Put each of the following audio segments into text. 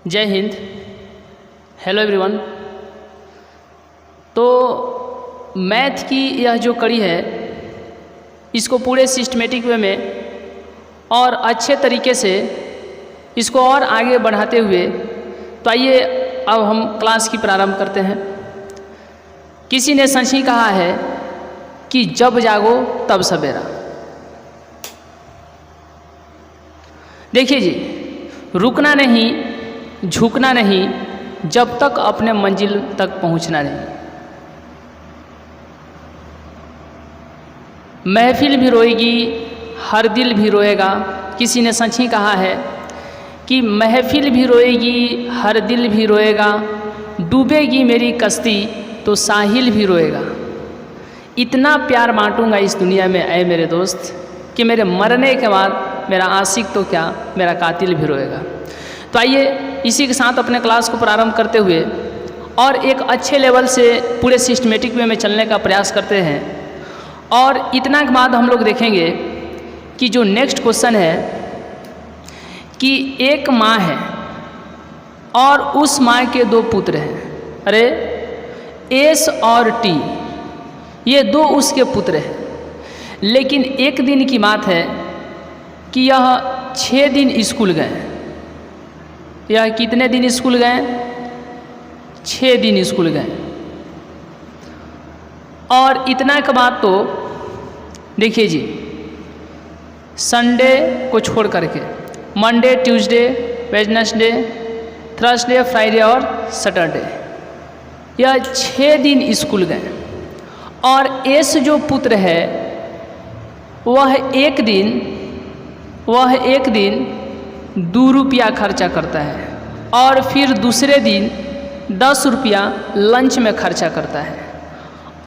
जय हिंद। Hello everyone. तो मैथ की यह जो कड़ी है इसको पूरे सिस्टमेटिक वे में और अच्छे तरीके से इसको और आगे बढ़ाते हुए तो आइए अब हम क्लास की प्रारंभ करते हैं। किसी ने सच ही कहा है कि जब जागो तब सवेरा। देखिए जी, रुकना नहीं, झुकना नहीं, जब तक अपने मंजिल तक पहुंचना नहीं। महफिल भी रोएगी, हर दिल भी रोएगा। किसी ने सच ही कहा है कि महफिल भी रोएगी, हर दिल भी रोएगा, डूबेगी मेरी कश्ती तो साहिल भी रोएगा। इतना प्यार बांटूंगा इस दुनिया में ऐ मेरे दोस्त कि मेरे मरने के बाद मेरा आशिक तो क्या, मेरा कातिल भी रोएगा। तो आइए इसी के साथ अपने क्लास को प्रारंभ करते हुए और एक अच्छे लेवल से पूरे सिस्टमेटिक वे में चलने का प्रयास करते हैं। और इतना के बाद हम लोग देखेंगे कि जो नेक्स्ट क्वेश्चन है कि एक माँ है और उस माँ के दो पुत्र हैं। अरे एस और टी, ये दो उसके पुत्र हैं। लेकिन एक दिन की बात है कि यह 6 दिन स्कूल गए। यह कितने दिन स्कूल गए? 6 दिन स्कूल गए। और इतना के बाद तो देखिए जी, संडे को छोड़ करके Monday, Tuesday, Wednesday, Thursday, Friday और सैटरडे, यह 6 दिन स्कूल गए। और एस जो पुत्र है वह एक दिन 2 रुपया खर्चा करता है और फिर दूसरे दिन 10 रुपया लंच में खर्चा करता है।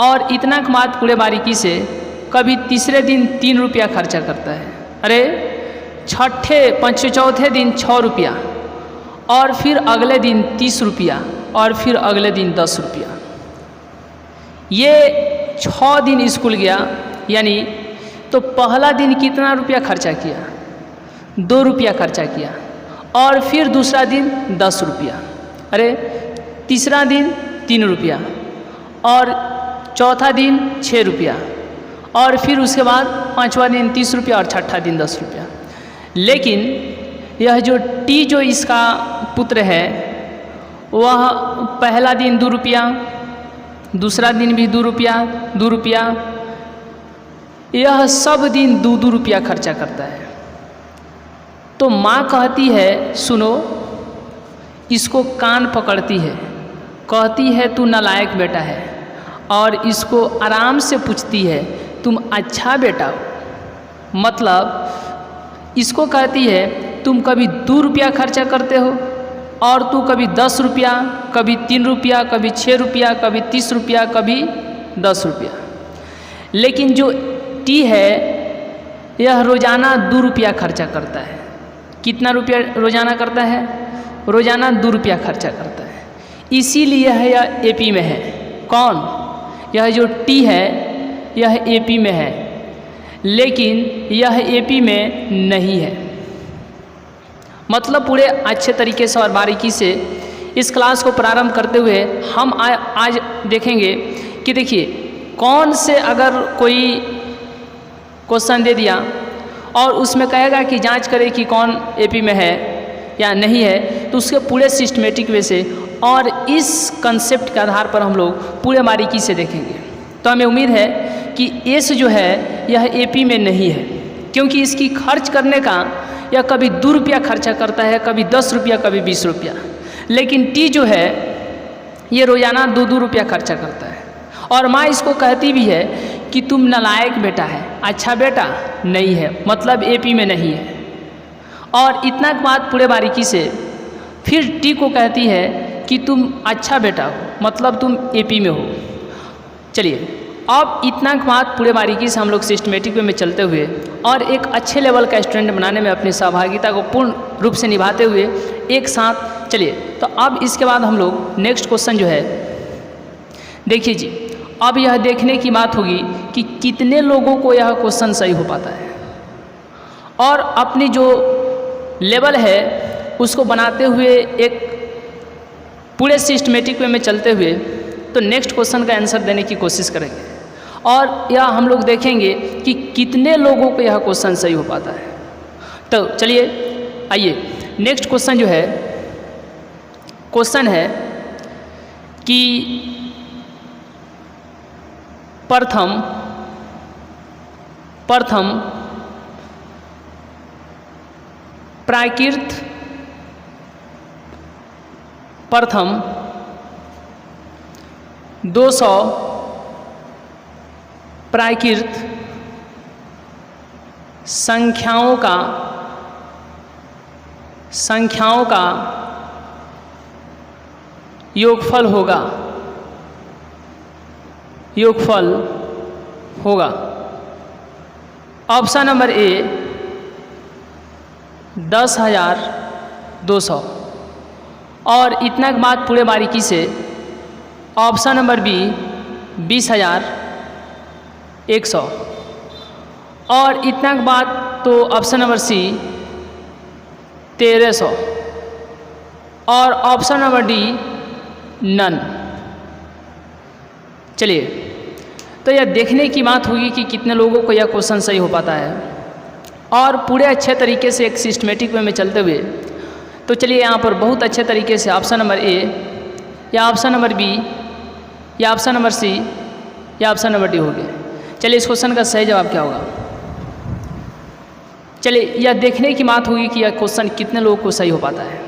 और इतना के बाद पूरे बारीकी से कभी तीसरे दिन 3 रुपया खर्चा करता है। अरे चौथे दिन 6 रुपया और फिर अगले दिन 30 रुपया और फिर अगले दिन 10 रुपया। ये 6 दिन स्कूल गया, यानी तो पहला दिन कितना रुपया खर्चा किया? 2 रुपया खर्चा किया। और फिर दूसरा दिन 10 रुपया। अरे तीसरा दिन 3 रुपया और चौथा दिन 6 रुपया और फिर उसके बाद 5वां दिन 30 रुपया और छठा दिन 10 रुपया। लेकिन यह जो टी जो इसका पुत्र है वह पहला दिन 2 रुपया, दूसरा दिन भी 2 रुपया, 2 रुपया, यह सब दिन 2-2 रुपया खर्चा करता है। तो माँ कहती है, सुनो, इसको कान पकड़ती है, कहती है तू नालायक बेटा है, और इसको आराम से पूछती है तुम अच्छा बेटा हो। मतलब इसको कहती है तुम कभी 2 रुपया खर्चा करते हो और तू कभी 10 रुपया, कभी 3 रुपया, कभी 6 रुपया, कभी 30 रुपया, कभी 10 रुपया। लेकिन जो टी है यह रोज़ाना 2 रुपया खर्चा करता है। कितना रुपया रोज़ाना करता है? रोज़ाना 2 रुपया खर्चा करता है। इसीलिए यह एपी में है। कौन? यह जो टी है यह एपी में है, लेकिन यह एपी में नहीं है। मतलब पूरे अच्छे तरीके से और बारीकी से इस क्लास को प्रारंभ करते हुए हम आज देखेंगे कि देखिए, कौन से अगर कोई क्वेश्चन दे दिया और उसमें कहेगा कि जांच करें कि कौन एपी में है या नहीं है, तो उसके पूरे सिस्टमेटिक वे से और इस कंसेप्ट के आधार पर हम लोग पूरे बारीकी से देखेंगे। तो हमें उम्मीद है कि एस जो है यह एपी में नहीं है, क्योंकि इसकी खर्च करने का यह कभी 2 रुपया खर्चा करता है, कभी 10 रुपया, कभी 20 रुपया। लेकिन टी जो है ये रोज़ाना 2-2 रुपया खर्चा करता है। और माँ इसको कहती भी है कि तुम नालायक बेटा है, अच्छा बेटा नहीं है, मतलब एपी में नहीं है। और इतना बात पूरे बारीकी से फिर टी को कहती है कि तुम अच्छा बेटा हो, मतलब तुम एपी में हो। चलिए अब इतना बात पूरे बारीकी से हम लोग सिस्टमेटिक वे में चलते हुए और एक अच्छे लेवल का स्टूडेंट बनाने में अपनी सहभागिता को पूर्ण रूप से निभाते हुए एक साथ चलिए। तो अब इसके बाद हम लोग नेक्स्ट क्वेश्चन जो है, देखिए जी, अब यह देखने की बात होगी कि कितने लोगों को यह क्वेश्चन सही हो पाता है। और अपनी जो लेवल है उसको बनाते हुए एक पूरे सिस्टमेटिक वे में चलते हुए तो नेक्स्ट क्वेश्चन का आंसर देने की कोशिश करेंगे, और यह हम लोग देखेंगे कि कितने लोगों को यह क्वेश्चन सही हो पाता है। तो चलिए आइए नेक्स्ट क्वेश्चन जो है, क्वेश्चन है कि प्रथम प्रथम 200 प्राकृत संख्याओं का योगफल होगा। ऑप्शन नंबर ए 10,200 और इतना के बाद पूरे बारीकी से ऑप्शन नंबर बी 20,100 और इतना के बाद तो ऑप्शन नंबर सी 1,300 और ऑप्शन नंबर डी नन। चलिए तो यह देखने की बात होगी कि कितने लोगों को यह क्वेश्चन सही हो पाता है, और पूरे अच्छे तरीके से एक सिस्टमेटिक वे में चलते हुए तो चलिए यहाँ पर बहुत अच्छे तरीके से ऑप्शन नंबर ए या ऑप्शन नंबर बी या ऑप्शन नंबर सी या ऑप्शन नंबर डी हो गया। चलिए इस क्वेश्चन का सही जवाब क्या होगा। चलिए यह देखने की बात होगी कि यह क्वेश्चन कितने लोगों को सही हो पाता है,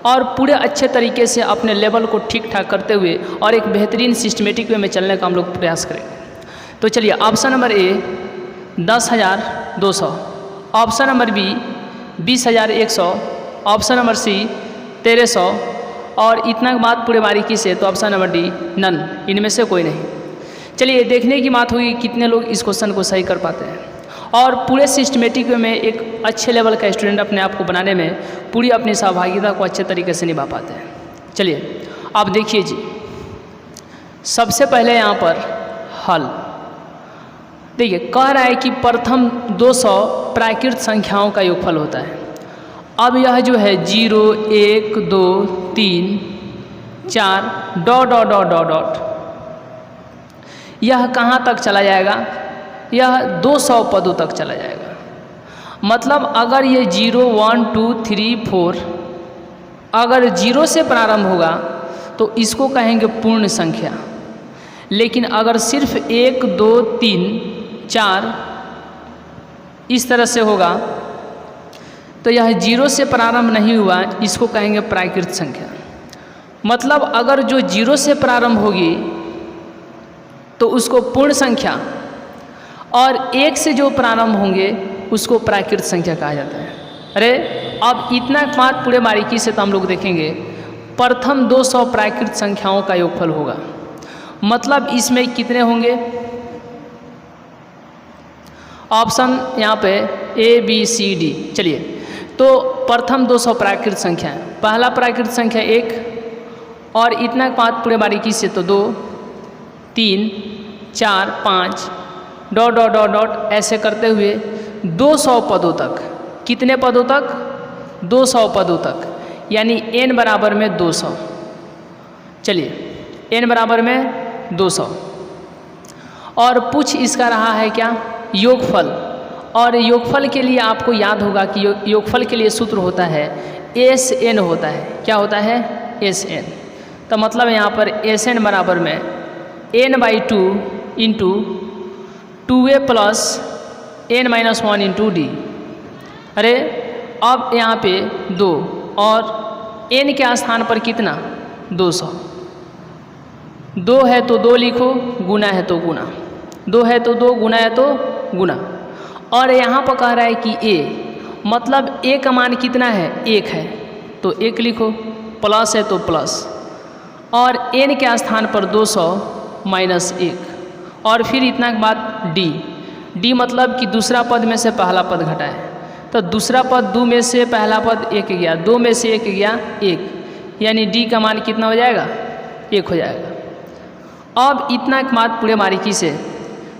और पूरे अच्छे तरीके से अपने लेवल को ठीक ठाक करते हुए और एक बेहतरीन सिस्टमेटिक वे में चलने का हम लोग प्रयास करेंगे। तो चलिए option number A 10,200, option number B 20,100, option number C 1,300 और इतना बात पूरे बारीकी से तो ऑप्शन नंबर डी नन, इनमें से कोई नहीं। चलिए देखने की बात हुई कितने लोग इस क्वेश्चन को सही कर पाते हैं, और पूरे सिस्टमेटिक वे में एक अच्छे लेवल का स्टूडेंट अपने आप को बनाने में पूरी अपनी सहभागिता को अच्छे तरीके से निभा पाते हैं। चलिए आप देखिए जी, सबसे पहले यहाँ पर हल देखिए, कह रहा है कि प्रथम 200 प्राकृत संख्याओं का योगफल होता है। अब यह जो है 0, 1, 2, 3, 4 dot dot dot dot dot, यह कहाँ तक चला जाएगा? यह 200 पदों तक चला जाएगा। मतलब अगर ये 0, 1, 2, 3, 4 अगर 0 से प्रारंभ होगा तो इसको कहेंगे पूर्ण संख्या, लेकिन अगर सिर्फ 1, 2, 3, 4 इस तरह से होगा तो यह 0 से प्रारंभ नहीं हुआ, इसको कहेंगे प्राकृत संख्या। मतलब अगर जो 0 से प्रारंभ होगी तो उसको पूर्ण संख्या, और 1 से जो प्रारंभ होंगे उसको प्राकृत संख्या कहा जाता है। अरे अब इतना बात पूरे बारीकी से तो हम लोग देखेंगे, प्रथम 200 प्राकृत संख्याओं का योगफल होगा। मतलब इसमें कितने होंगे? ऑप्शन यहाँ पे A, B, C, D। चलिए तो प्रथम 200 प्राकृत संख्या है। पहला प्राकृत संख्या 1 और इतना बात पूरे बारीकी से तो 2, 3, 4, 5 डॉट डॉट डॉट डॉट ऐसे करते हुए 200 पदों तक। कितने पदों तक? 200 पदों तक, यानी n बराबर में 200। चलिए n बराबर में 200, और पूछ इसका रहा है क्या? योगफल। और योगफल के लिए आपको याद होगा कि योगफल के लिए सूत्र होता है SN होता है। क्या होता है? SN। तो मतलब यहाँ पर SN बराबर में n/2 into 2a plus n-1 into D. अरे अब यहाँ पे 2 और n के स्थान पर कितना? 200। 2 है तो 2 लिखो, गुना है तो गुना, 2 है तो 2, गुना है तो गुना। और यहाँ पर कह रहा है कि a, मतलब a का मान कितना है? 1 है तो 1 लिखो, प्लस है तो प्लस, और n के स्थान पर 200 माइनस 1, और फिर इतना के बाद d मतलब कि दूसरा पद में से पहला पद घटाए, तो दूसरा पद 2 में से पहला पद 1 गया, 2 में से 1 गया 1, यानी d का मान कितना हो जाएगा? 1 हो जाएगा। अब इतना के बाद पूरे बारीकी से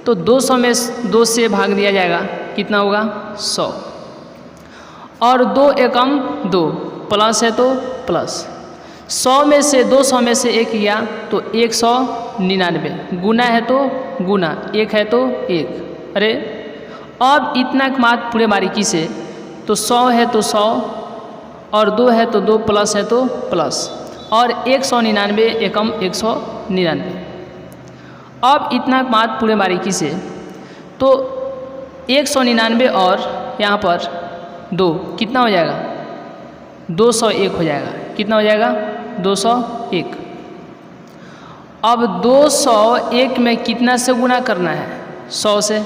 तो 200 में 2 से भाग दिया जाएगा, कितना होगा? 100, और 2 एकम 2, प्लस है तो प्लस, 100 में से 200 में से 1 गया तो 199, गुना है तो गुना, 1 है तो 1। अरे अब इतना मात पूरे बारीकी से, तो 100 है तो 100 और 2 है तो 2, प्लस है तो प्लस, और 199 एकम 199। अब इतना मात पूरे बारीकी से, तो 199 और यहाँ पर 2 कितना हो जाएगा, 201 हो जाएगा। कितना हो जाएगा, 201। अब 201 में कितना से गुना करना है, 100 से,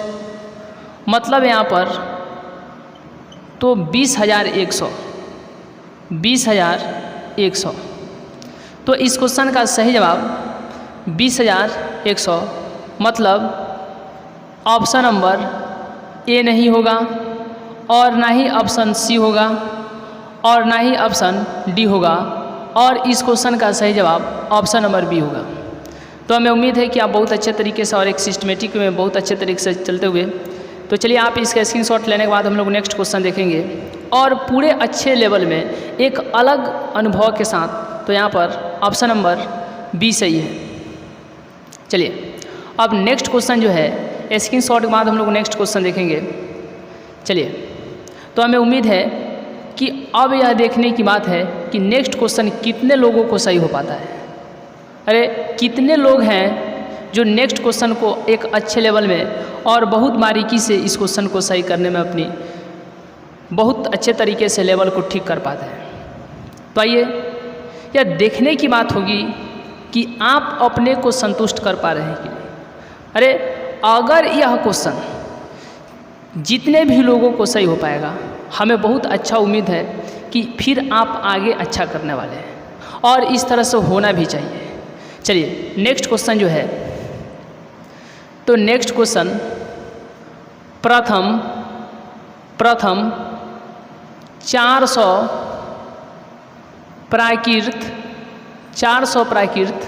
मतलब यहाँ पर तो 20,100, 20,100। तो इस क्वेश्चन का सही जवाब 20,100, मतलब ऑप्शन नंबर ए नहीं होगा, और ना ही ऑप्शन सी होगा, और ना ही ऑप्शन डी होगा, और इस क्वेश्चन का सही जवाब ऑप्शन नंबर बी होगा। तो हमें उम्मीद है कि आप बहुत अच्छे तरीके से और एक सिस्टमेटिक में बहुत अच्छे तरीके से चलते हुए, तो चलिए आप इसका स्क्रीनशॉट लेने के बाद हम लोग नेक्स्ट क्वेश्चन देखेंगे, और पूरे अच्छे लेवल में एक अलग अनुभव के साथ। तो यहाँ पर ऑप्शन नंबर बी सही है। चलिए अब नेक्स्ट क्वेश्चन जो है, स्क्रीनशॉट के बाद हम लोग नेक्स्ट क्वेश्चन देखेंगे। चलिए, तो हमें उम्मीद है कि अब यह देखने की बात है कि नेक्स्ट क्वेश्चन कितने लोगों को सही हो पाता है। अरे कितने लोग हैं जो नेक्स्ट क्वेश्चन को एक अच्छे लेवल में और बहुत बारीकी से इस क्वेश्चन को सही करने में अपनी बहुत अच्छे तरीके से लेवल को ठीक कर पाते हैं। तो आइए यह देखने की बात होगी कि आप अपने को संतुष्ट कर पा रहे हैं कि नहीं। अरे अगर यह क्वेश्चन जितने भी लोगों को सही हो पाएगा, हमें बहुत अच्छा उम्मीद है कि फिर आप आगे अच्छा करने वाले हैं, और इस तरह से होना भी चाहिए। चलिए नेक्स्ट क्वेश्चन जो है, तो नेक्स्ट क्वेश्चन प्रथम 400 प्राकृत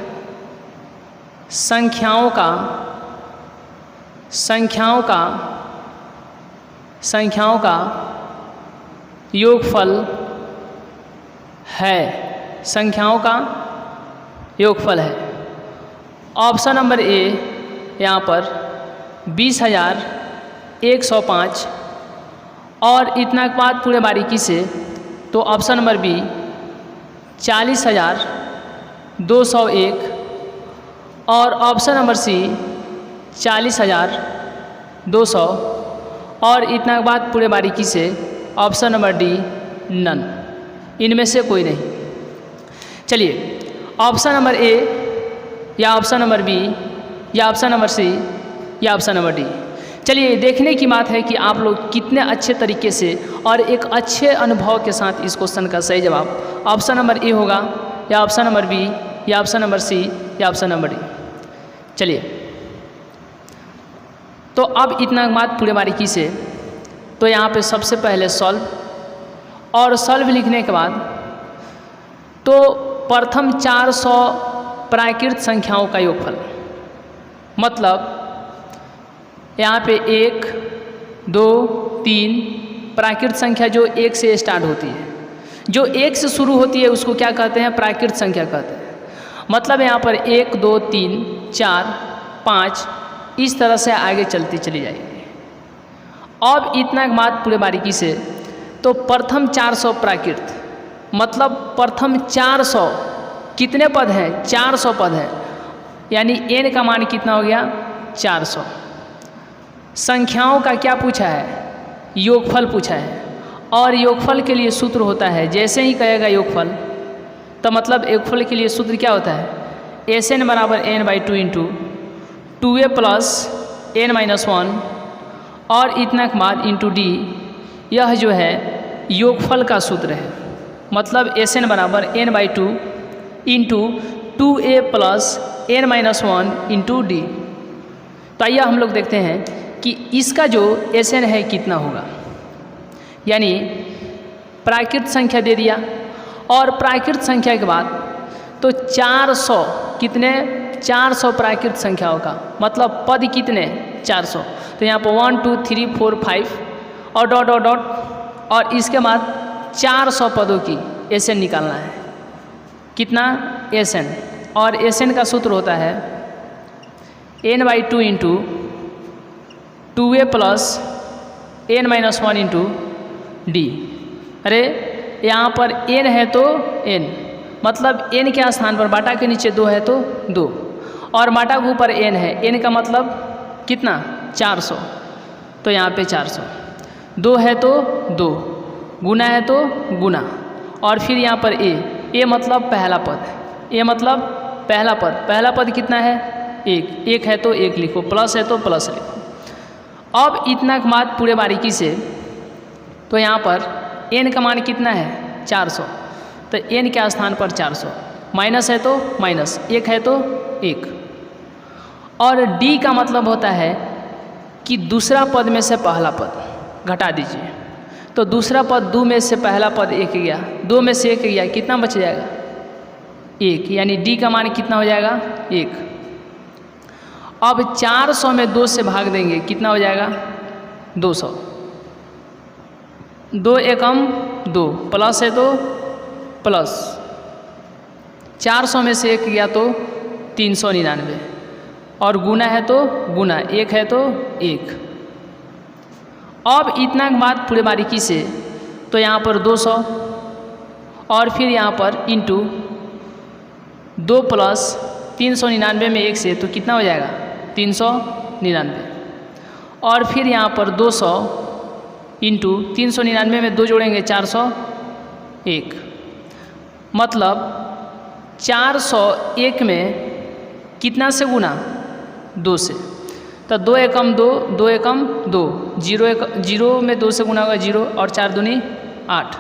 संख्याओं का योगफल है, संख्याओं का योगफल है। ऑप्शन नंबर ए यहाँ पर 20,105, और इतना के बाद पूरे बारीकी से, तो ऑप्शन नंबर बी 40,201, और ऑप्शन नंबर सी 40,200, और इतना के बाद पूरे बारीकी से ऑप्शन नंबर डी नन, इनमें से कोई नहीं। चलिए ऑप्शन नंबर ए या ऑप्शन नंबर बी या ऑप्शन नंबर सी या ऑप्शन नंबर डी। चलिए देखने की बात है कि आप लोग कितने अच्छे तरीके से और एक अच्छे अनुभव के साथ इस क्वेश्चन का सही जवाब ऑप्शन नंबर ए होगा, या ऑप्शन नंबर बी या ऑप्शन नंबर सी या ऑप्शन नंबर डी। चलिए तो अब इतना बात पूरे बारीकी से, तो यहाँ पे सबसे पहले सॉल्व, और सॉल्व लिखने के बाद तो प्रथम 400 प्राकृत संख्याओं का योगफल, मतलब यहाँ पे 1, 2, 3 प्राकृत संख्या जो 1 से स्टार्ट होती है, जो 1 से शुरू होती है उसको क्या कहते हैं, प्राकृत संख्या कहते हैं। मतलब यहाँ पर 1, 2, 3, 4, 5 इस तरह से आगे चलती चली जाएगी। अब इतना बात पूरे बारीकी से, तो प्रथम 400 प्राकृत, मतलब प्रथम 400 कितने पद हैं, 400 पद हैं, यानी n का मान कितना हो गया, 400। संख्याओं का क्या पूछा है, योगफल पूछा है, और योगफल के लिए सूत्र होता है, जैसे ही कहेगा योगफल तो मतलब योगफल के लिए सूत्र क्या होता है, Sn बराबर n/2 into 2a plus n-1 और इतना के बाद इंटू डी। यह जो है योगफल का सूत्र है, मतलब Sn बराबर n/2 into 2a plus n-1 into D. तो आइए हम लोग देखते हैं कि इसका जो Sn है कितना होगा, यानी प्राकृत संख्या दे दिया, और प्राकृत संख्या के बाद तो 400 कितने, 400 प्राकृत संख्याओं का मतलब पद कितने, 400। तो यहाँ पर 1 2 3 4 5 और डॉट डॉट डॉट, और इसके बाद 400 पदों की Sn निकालना है। कितना? Sn। और Sn का सूत्र होता है n/2 into 2a plus n-1 into d। अरे यहाँ पर n है तो n, मतलब n के स्थान पर बाटा के नीचे 2 है तो 2, और बाटा के ऊपर n है। n का मतलब कितना? 400, तो यहाँ पे 400। 2 है तो 2, गुना है तो गुना, और फिर यहाँ पर a मतलब पहला पद, a मतलब पहला पद। पहला पद कितना है? 1। 1 है तो 1 लिखो, प्लस है तो प्लस लिखो। अब इतना बात पूरे बारीकी से, तो यहाँ पर n का मान कितना है? 400, तो n के स्थान पर 400, माइनस है तो माइनस, 1 है तो 1। और d का मतलब होता है कि दूसरा पद में से पहला पद घटा दीजिए, तो दूसरा पद 2 में से पहला पद 1 गया, 2 में से 1 गया, कितना बच जाएगा? 1, यानी d का मान कितना हो जाएगा? 1। अब 400 में 2 से भाग देंगे, कितना हो जाएगा? 200। 2 एकम 2, प्लस है तो प्लस, 400 में से 1 गया तो 399, और गुना है तो गुना, 1 है तो 1। अब इतना बात पूरे बारीकी से, तो यहाँ पर 200 और फिर यहाँ पर इंटू 2 प्लस 399 में 1 से, तो कितना हो जाएगा? 399, और फिर यहाँ पर 200 इंटू 399 में 2 जोड़ेंगे 401, मतलब 401 में कितना से गुना? 2 से, तो 2 एकम 2, 2 एकम 2, 0 में 2 से गुना होगा 0, और 4 दूनी 8,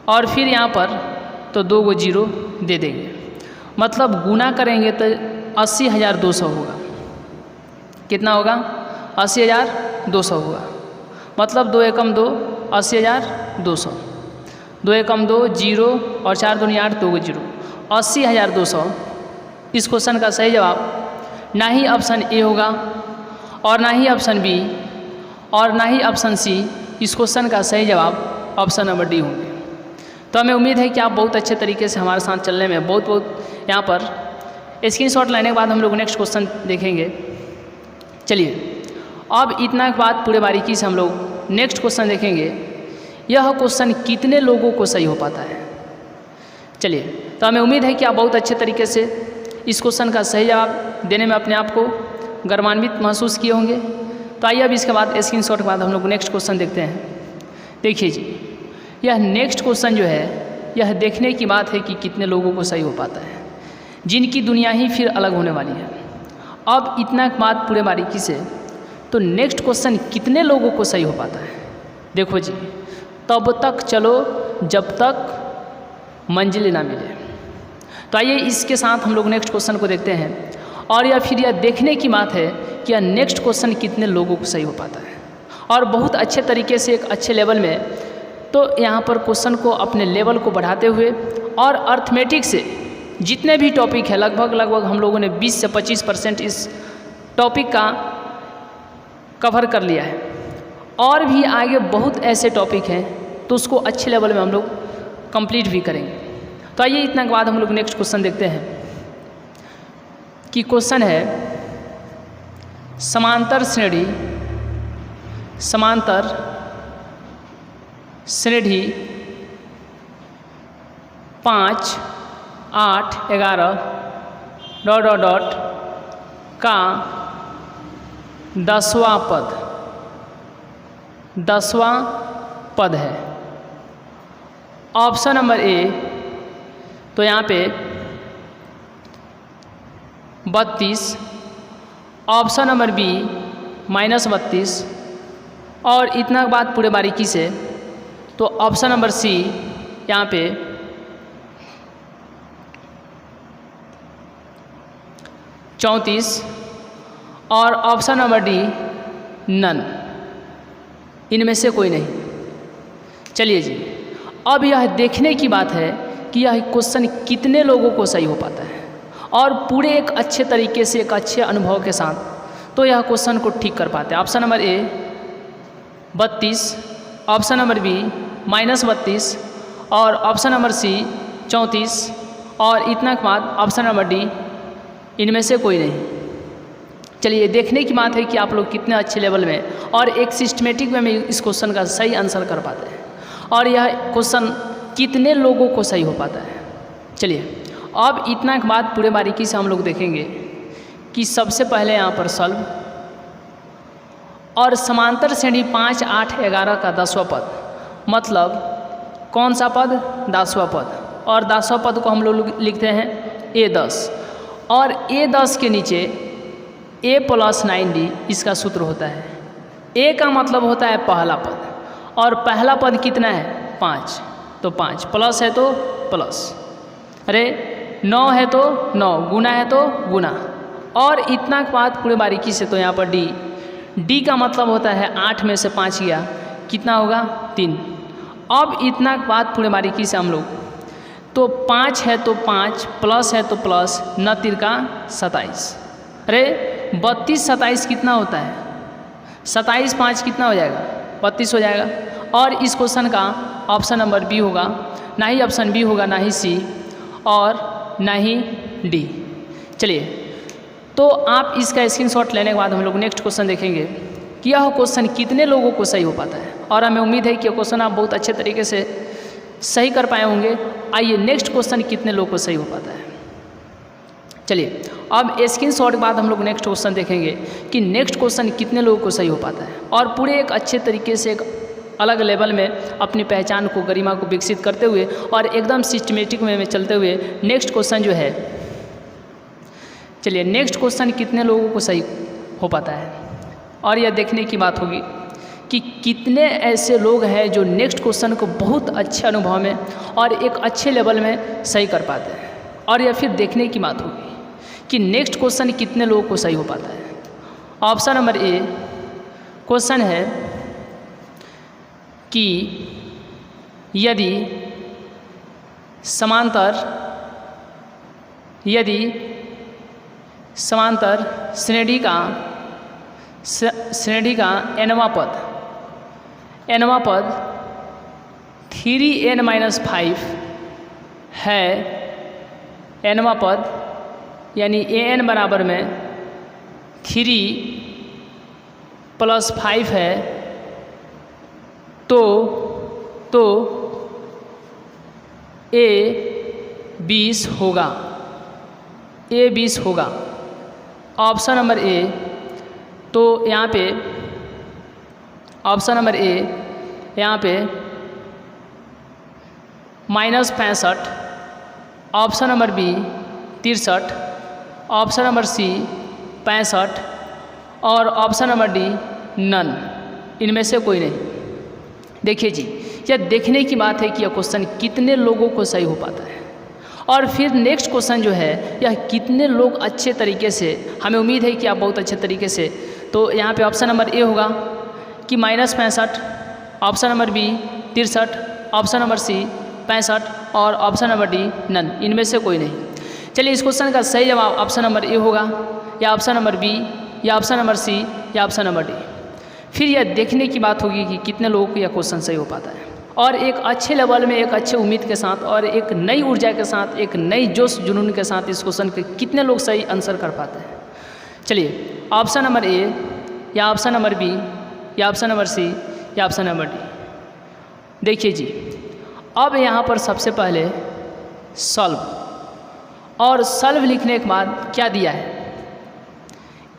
और फिर यहाँ पर तो 2 को 0 दे देंगे, मतलब गुना करेंगे तो 80,200 होगा। कितना होगा? 80,200 होगा, मतलब 2 एकम 2, 80,200, 2 एकम 2, 0, और 4 दूनी 8, 2 को 0, 80,200। इस क्वेश्चन का सही जवाब ना ही ऑप्शन ए होगा, और ना ही ऑप्शन बी, और ना ही ऑप्शन सी। इस क्वेश्चन का सही जवाब ऑप्शन नंबर डी होंगे। तो हमें उम्मीद है कि आप बहुत अच्छे तरीके से हमारे साथ चलने में बहुत यहाँ पर स्क्रीनशॉट लेने के बाद हम लोग नेक्स्ट क्वेश्चन देखेंगे। चलिए, अब इतना के बाद पूरे बारीकी से हम लोग नेक्स्ट क्वेश्चन देखेंगे। यह क्वेश्चन कितने लोगों को सही हो पाता है? चलिए, तो हमें उम्मीद है कि आप बहुत अच्छे तरीके से इस क्वेश्चन का सही जवाब देने में अपने आप को गर्वान्वित महसूस किए होंगे। तो आइए अब इसके बाद स्क्रीनशॉट के बाद हम लोग नेक्स्ट क्वेश्चन देखते हैं। देखिए जी, यह नेक्स्ट क्वेश्चन जो है, यह देखने की बात है कि कितने लोगों को सही हो पाता है, जिनकी दुनिया ही फिर अलग होने वाली है। अब इतना बात पूरे बारीकी से, तो नेक्स्ट क्वेश्चन कितने लोगों को सही हो पाता है? देखो जी, तब तक चलो जब तक मंजिल ना मिले। तो आइए इसके साथ हम लोग नेक्स्ट क्वेश्चन को देखते हैं, और या फिर यह देखने की बात है कि यह नेक्स्ट क्वेश्चन कितने लोगों को सही हो पाता है, और बहुत अच्छे तरीके से एक अच्छे लेवल में। तो यहाँ पर क्वेश्चन को अपने लेवल को बढ़ाते हुए और अर्थमेटिक से जितने भी टॉपिक है, लगभग हम लोगों ने 20 से 25% इस टॉपिक का कवर कर लिया है, और भी आगे बहुत ऐसे टॉपिक हैं, तो उसको अच्छे लेवल में हम लोग कंप्लीट भी करेंगे। तो आइए इतना के बाद हम लोग नेक्स्ट क्वेश्चन देखते हैं कि क्वेश्चन है समांतर श्रेणी 5, 8, 11 ... का 10वां पद है। ऑप्शन नंबर ए, तो यहाँ पे 32, ऑप्शन नंबर बी -32, और इतना बात पूरे बारीकी से, तो ऑप्शन नंबर सी यहाँ पे 34, और ऑप्शन नंबर डी नन, इनमें से कोई नहीं। चलिए जी, अब यह देखने की बात है कि यह क्वेश्चन कितने लोगों को सही हो पाता है, और पूरे एक अच्छे तरीके से, एक अच्छे अनुभव के साथ, तो यह क्वेश्चन को ठीक कर पाते हैं। Option number A 32, option number B -32, और ऑप्शन नंबर सी 34 और इतना के बाद ऑप्शन नंबर डी इनमें से कोई नहीं। चलिए देखने की बात है कि आप लोग कितने अच्छे लेवल में और एक सिस्टमेटिक वे में इस क्वेश्चन का सही आंसर कर पाते हैं और यह क्वेश्चन कितने लोगों को सही हो पाता है। चलिए अब इतना के बाद पूरे बारीकी से हम लोग देखेंगे कि सबसे पहले यहाँ पर सॉल्व और समांतर श्रेणी 5, 8, 11 का 10वां पद, मतलब कौन सा पद? 10वां पद। और 10वां पद को हम लोग लिखते हैं A10 और A10 के नीचे A + 9D इसका सूत्र होता है। A का मतलब होता है पहला पद और पहला पद कितना है? 5, तो 5 प्लस है तो प्लस, अरे 9 है तो 9, गुना है तो गुना। और इतना के बाद पूरे बारीकी से तो यहाँ पर D का मतलब होता है 8 में से 5 गया, कितना होगा? 3। अब इतना के बाद पूरे बारीकी से हम लोग तो 5 है तो 5 प्लस है तो प्लस, 9 तिरका 27, अरे 32 27 कितना होता है? 27 5 कितना हो जाएगा? 32 हो जाएगा। और इस क्वेश्चन का ऑप्शन नंबर बी होगा, ना ही ऑप्शन बी होगा, ना ही सी और ना ही डी। चलिए तो आप इसका स्क्रीनशॉट लेने के बाद हम लोग नेक्स्ट क्वेश्चन देखेंगे कि यह क्वेश्चन कितने लोगों को सही हो पाता है और हमें उम्मीद है कि यह क्वेश्चन आप बहुत अच्छे तरीके से सही कर पाए होंगे। आइए नेक्स्ट क्वेश्चन कितने लोगों को सही हो पाता है। चलिए अब स्क्रीनशॉट के बाद हम लोग नेक्स्ट क्वेश्चन देखेंगे कि नेक्स्ट क्वेश्चन कितने लोगों को सही हो पाता है और पूरे एक अच्छे तरीके से एक अलग लेवल में अपनी पहचान को, गरिमा को विकसित करते हुए और एकदम सिस्टमेटिक वे में चलते हुए नेक्स्ट क्वेश्चन जो है, चलिए नेक्स्ट क्वेश्चन कितने लोगों को सही हो पाता है और यह देखने की बात होगी कि कितने ऐसे लोग हैं जो नेक्स्ट क्वेश्चन को बहुत अच्छे अनुभव में और एक अच्छे लेवल में सही कर पाते हैं। और यह फिर देखने की बात होगी कि नेक्स्ट क्वेश्चन कितने लोगों को सही हो पाता है। ऑप्शन नंबर ए क्वेश्चन है कि यदि समांतर श्रेणी का nवां पद 3n-5 है, nवां पद यानी an बराबर में 3 + 5 है, तो A 20 होगा, A 20 होगा। ऑप्शन नंबर ए, तो यहाँ पे ऑप्शन नंबर ए यहाँ पे -65, option number B 63, option number C 65 और ऑप्शन नंबर डी नन, इनमें से कोई नहीं। देखिए जी, यह देखने की बात है कि यह क्वेश्चन कितने लोगों को सही हो पाता है और फिर नेक्स्ट क्वेश्चन जो है यह कितने लोग अच्छे तरीके से, हमें उम्मीद है कि आप बहुत अच्छे तरीके से, तो यहाँ पे ऑप्शन नंबर ए होगा कि -65, option number B 63, option number C 65 और ऑप्शन नंबर डी नन, इनमें से कोई नहीं। चलिए इस क्वेश्चन का सही जवाब ऑप्शन नंबर ए होगा या ऑप्शन नंबर बी या ऑप्शन नंबर सी या ऑप्शन नंबर डी। फिर यह देखने की बात होगी कि कितने लोगों को यह क्वेश्चन सही हो पाता है और एक अच्छे लेवल में, एक अच्छे उम्मीद के साथ और एक नई ऊर्जा के साथ, एक नई जोश जुनून के साथ इस क्वेश्चन के कितने लोग सही आंसर कर पाते हैं। चलिए ऑप्शन नंबर ए या ऑप्शन नंबर बी या ऑप्शन नंबर सी या ऑप्शन नंबर डी। देखिए जी, अब यहाँ पर सबसे पहले सॉल्व, और सॉल्व लिखने के बाद क्या दिया है?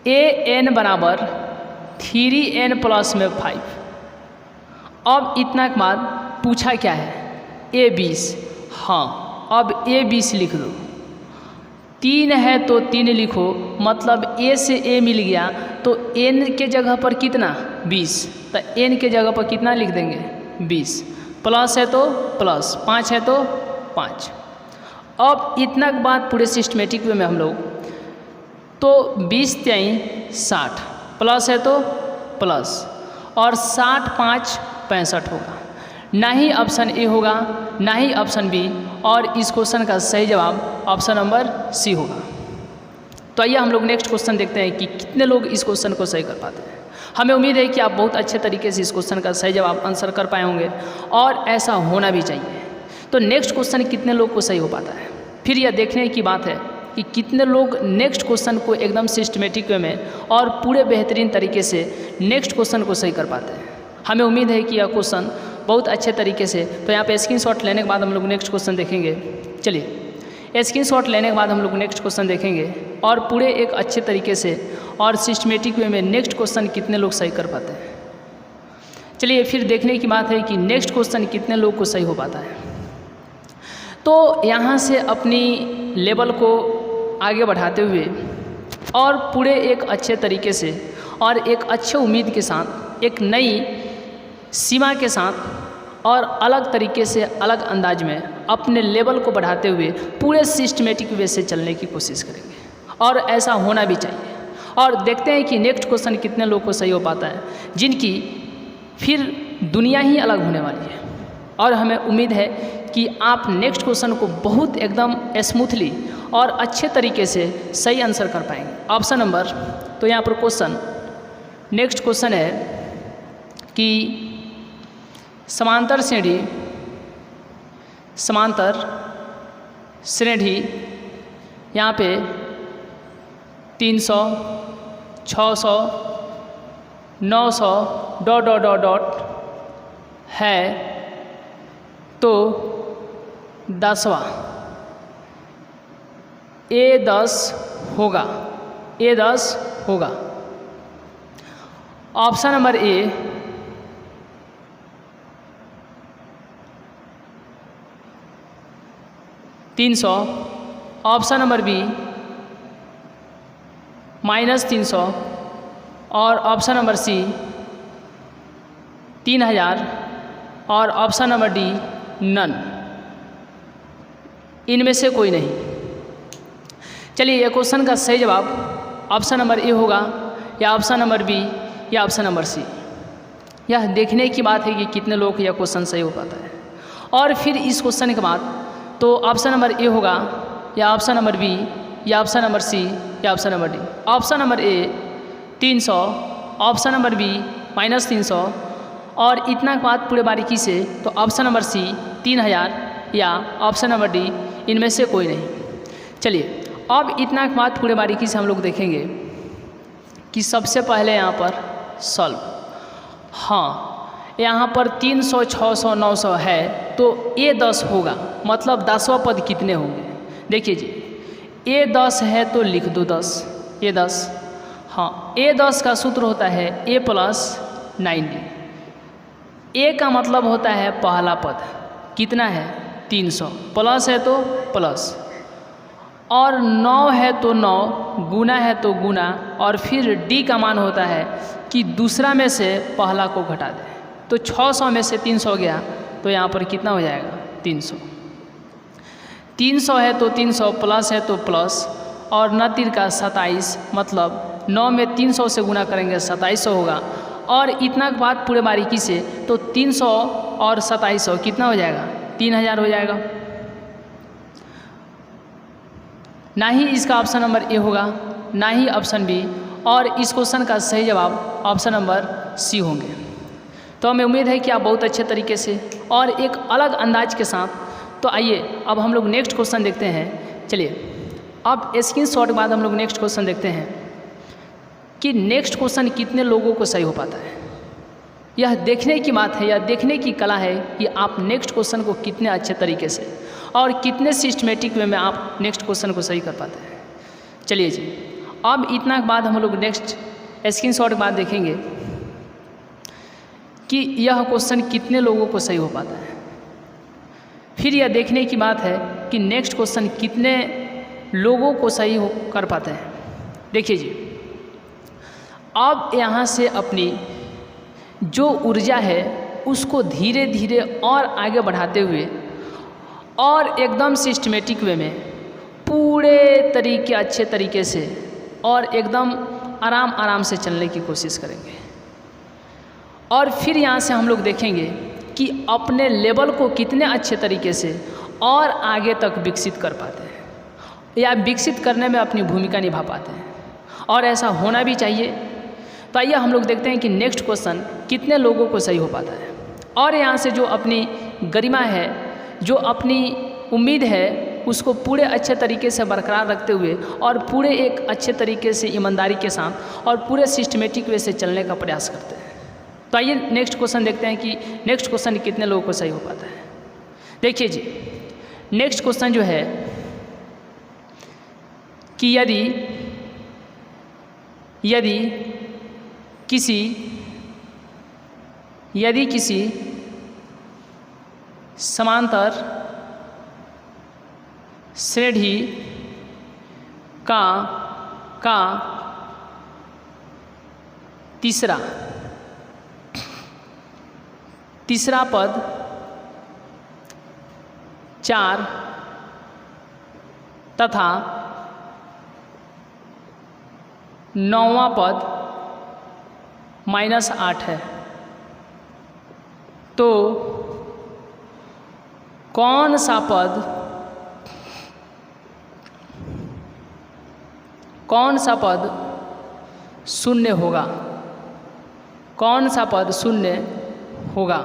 an बराबर 3n + 5। अब इतना के बाद पूछा क्या है? A 20। हाँ, अब A 20 लिख दो। 3 है तो 3 लिखो, मतलब A से A मिल गया तो n के जगह पर कितना? 20, तो n के जगह पर कितना लिख देंगे? 20। प्लस है तो प्लस, 5 है तो 5। अब इतना के बाद पूरे सिस्टमेटिक वे में हम लोग तो 20 × 60 प्लस है तो प्लस और 60 5 65 होगा। ना ही ऑप्शन ए होगा ना ही ऑप्शन बी और इस क्वेश्चन का सही जवाब ऑप्शन नंबर सी होगा। तो आइए हम लोग नेक्स्ट क्वेश्चन देखते हैं कि कितने लोग इस क्वेश्चन को सही कर पाते हैं। हमें उम्मीद है कि आप बहुत अच्छे तरीके से इस क्वेश्चन का सही जवाब आंसर कर पाए होंगे और ऐसा होना भी चाहिए। तो तो नेक्स्ट क्वेश्चन कितने लोग को सही हो पाता है। फिर यह देखने की बात है कि कितने लोग नेक्स्ट क्वेश्चन को एकदम सिस्टमेटिक वे में और पूरे बेहतरीन तरीके से नेक्स्ट क्वेश्चन को सही कर पाते हैं। हमें उम्मीद है कि यह क्वेश्चन बहुत अच्छे तरीके से, तो यहाँ पे स्क्रीनशॉट लेने के बाद हम लोग नेक्स्ट क्वेश्चन देखेंगे। चलिए स्क्रीनशॉट लेने के बाद हम लोग नेक्स्ट क्वेश्चन देखेंगे और पूरे एक अच्छे तरीके से और सिस्टमेटिक वे में नेक्स्ट क्वेश्चन कितने लोग सही कर पाते हैं। चलिए फिर देखने की बात है कि नेक्स्ट क्वेश्चन कितने लोग को सही हो पाता है। तो यहाँ से अपनी लेवल को आगे बढ़ाते हुए और पूरे एक अच्छे तरीके से और एक अच्छे उम्मीद के साथ, एक नई सीमा के साथ और अलग तरीके से, अलग अंदाज में अपने लेवल को बढ़ाते हुए पूरे सिस्टमेटिक वे से चलने की कोशिश करेंगे और ऐसा होना भी चाहिए। और देखते हैं कि नेक्स्ट क्वेश्चन कितने लोग को सही हो पाता है, जिनकी फिर दुनिया ही अलग होने वाली है। और हमें उम्मीद है कि आप नेक्स्ट क्वेश्चन को बहुत एकदम स्मूथली और अच्छे तरीके से सही आंसर कर पाएंगे। ऑप्शन नंबर, तो यहाँ पर क्वेश्चन, नेक्स्ट क्वेश्चन है कि समांतर श्रेणी यहाँ पे 300, 600, 900 ... है, तो 10वां A10 होगा, A10 होगा। Option number A 300, option number B -300 और ऑप्शन नंबर सी 3000 और ऑप्शन नंबर डी नन। इनमें से कोई नहीं। चलिए ये क्वेश्चन का सही जवाब ऑप्शन नंबर ए होगा या ऑप्शन नंबर बी या ऑप्शन नंबर सी। यह देखने की बात है कि कितने लोग यह क्वेश्चन सही हो पाता है। और फिर इस क्वेश्चन के बाद तो ऑप्शन नंबर ए होगा या ऑप्शन नंबर बी या ऑप्शन नंबर सी या option number D. Option number A 300, option number B -300 और इतना बात पूरे बारीकी से तो ऑप्शन नंबर सी 3000 या ऑप्शन नंबर डी, इनमें से कोई नहीं। चलिए अब इतना बात पूरे बारीकी से हम लोग देखेंगे कि सबसे पहले यहाँ पर सॉल्व। हाँ, यहाँ पर 300, 600, 900 है तो A10 होगा, मतलब 10वां पद कितने होंगे। देखिए जी, A10 है तो लिख दो 10, A10। हाँ, A10 का सूत्र होता है A + 90। A का मतलब होता है पहला पद, कितना है 300, प्लस है तो प्लस, और 9 है तो 9, गुना है तो गुना, और फिर D का मान होता है कि दूसरा में से पहला को घटा दें। तो 600 में से 300 गया तो यहाँ पर कितना हो जाएगा 300। 300 है तो 300, प्लस है तो प्लस, और 9 का 27, मतलब 9 में 300 से गुना करेंगे 2700 होगा। और इतना बात पूरे बारीकी से तो 300 और 2700 कितना हो जाएगा 3000 हो जाएगा। ना ही इसका ऑप्शन नंबर ए होगा, ना ही ऑप्शन बी, और इस क्वेश्चन का सही जवाब ऑप्शन नंबर सी होंगे। तो हमें उम्मीद है कि आप बहुत अच्छे तरीके से और एक अलग अंदाज के साथ, तो आइए अब हम लोग नेक्स्ट क्वेश्चन देखते हैं। चलिए अब स्क्रीनशॉट के बाद हम लोग नेक्स्ट क्वेश्चन देखते हैं कि नेक्स्ट क्वेश्चन कितने लोगों को सही हो पाता है। यह देखने की बात है, यह देखने की कला है कि आप नेक्स्ट क्वेश्चन को कितने अच्छे तरीके से और कितने सिस्टमेटिक वे में आप नेक्स्ट क्वेश्चन को सही कर पाते हैं। चलिए जी, अब इतना के बाद हम लोग नेक्स्ट स्क्रीनशॉट के बाद देखेंगे कि यह क्वेश्चन कितने लोगों को सही हो पाता है। फिर यह देखने की बात है कि नेक्स्ट क्वेश्चन कितने लोगों को सही हो कर पाते हैं। देखिए जी, अब यहाँ से अपनी जो ऊर्जा है उसको धीरे धीरे और आगे बढ़ाते हुए और एकदम सिस्टमेटिक वे में पूरे तरीके अच्छे तरीके से और एकदम आराम आराम से चलने की कोशिश करेंगे। और फिर यहाँ से हम लोग देखेंगे कि अपने लेवल को कितने अच्छे तरीके से और आगे तक विकसित कर पाते हैं या विकसित करने में अपनी भूमिका निभा पाते हैं, और ऐसा होना भी चाहिए। तो आइए हम लोग देखते हैं कि नेक्स्ट क्वेश्चन कितने लोगों को सही हो पाता है। और यहाँ से जो अपनी गरिमा है, जो अपनी उम्मीद है उसको पूरे अच्छे तरीके से बरकरार रखते हुए और पूरे एक अच्छे तरीके से ईमानदारी के साथ और पूरे सिस्टमेटिक वे से चलने का प्रयास करते हैं। तो आइए नेक्स्ट क्वेश्चन देखते हैं कि नेक्स्ट क्वेश्चन कितने लोगों को सही हो पाता है। देखिए जी, नेक्स्ट क्वेश्चन जो है कि यदि किसी समांतर श्रेणी का तीसरा पद 4 तथा 9वां पद -8 है, तो कौन सा पद शून्य होगा? कौन सा पद शून्य होगा?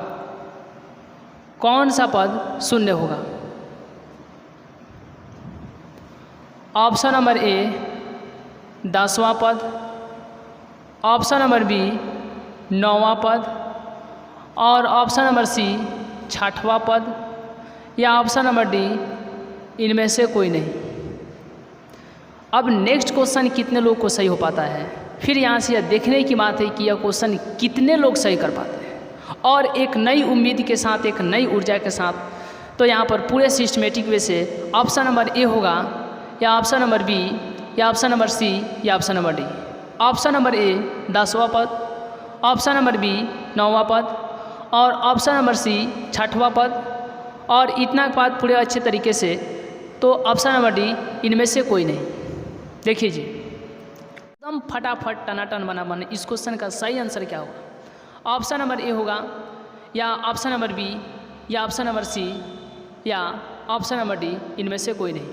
कौन सा पद शून्य होगा? ऑप्शन नंबर ए 10वां पद, ऑप्शन नंबर बी 9वां पद और ऑप्शन नंबर सी 6वां पद या ऑप्शन नंबर डी इनमें से कोई नहीं। अब नेक्स्ट क्वेश्चन कितने लोग को सही हो पाता है, फिर यहाँ से यह देखने की बात है कि यह क्वेश्चन कितने लोग सही कर पाते हैं और एक नई उम्मीद के साथ, एक नई ऊर्जा के साथ। तो यहाँ पर पूरे सिस्टमेटिक वे से ऑप्शन नंबर ए होगा या ऑप्शन नंबर बी या ऑप्शन नंबर सी या option number D. Option number A 10वां पद, ऑप्शन नंबर बी 9वां पद और ऑप्शन नंबर सी 6वां पद और इतना पद पूरे अच्छे तरीके से। तो ऑप्शन नंबर डी इनमें से कोई नहीं। देखिए जी, एकदम फटाफट टनाटन बना इस क्वेश्चन का सही आंसर क्या होगा? ऑप्शन नंबर ए होगा या ऑप्शन नंबर बी या ऑप्शन नंबर सी या ऑप्शन नंबर डी, इनमें से कोई नहीं।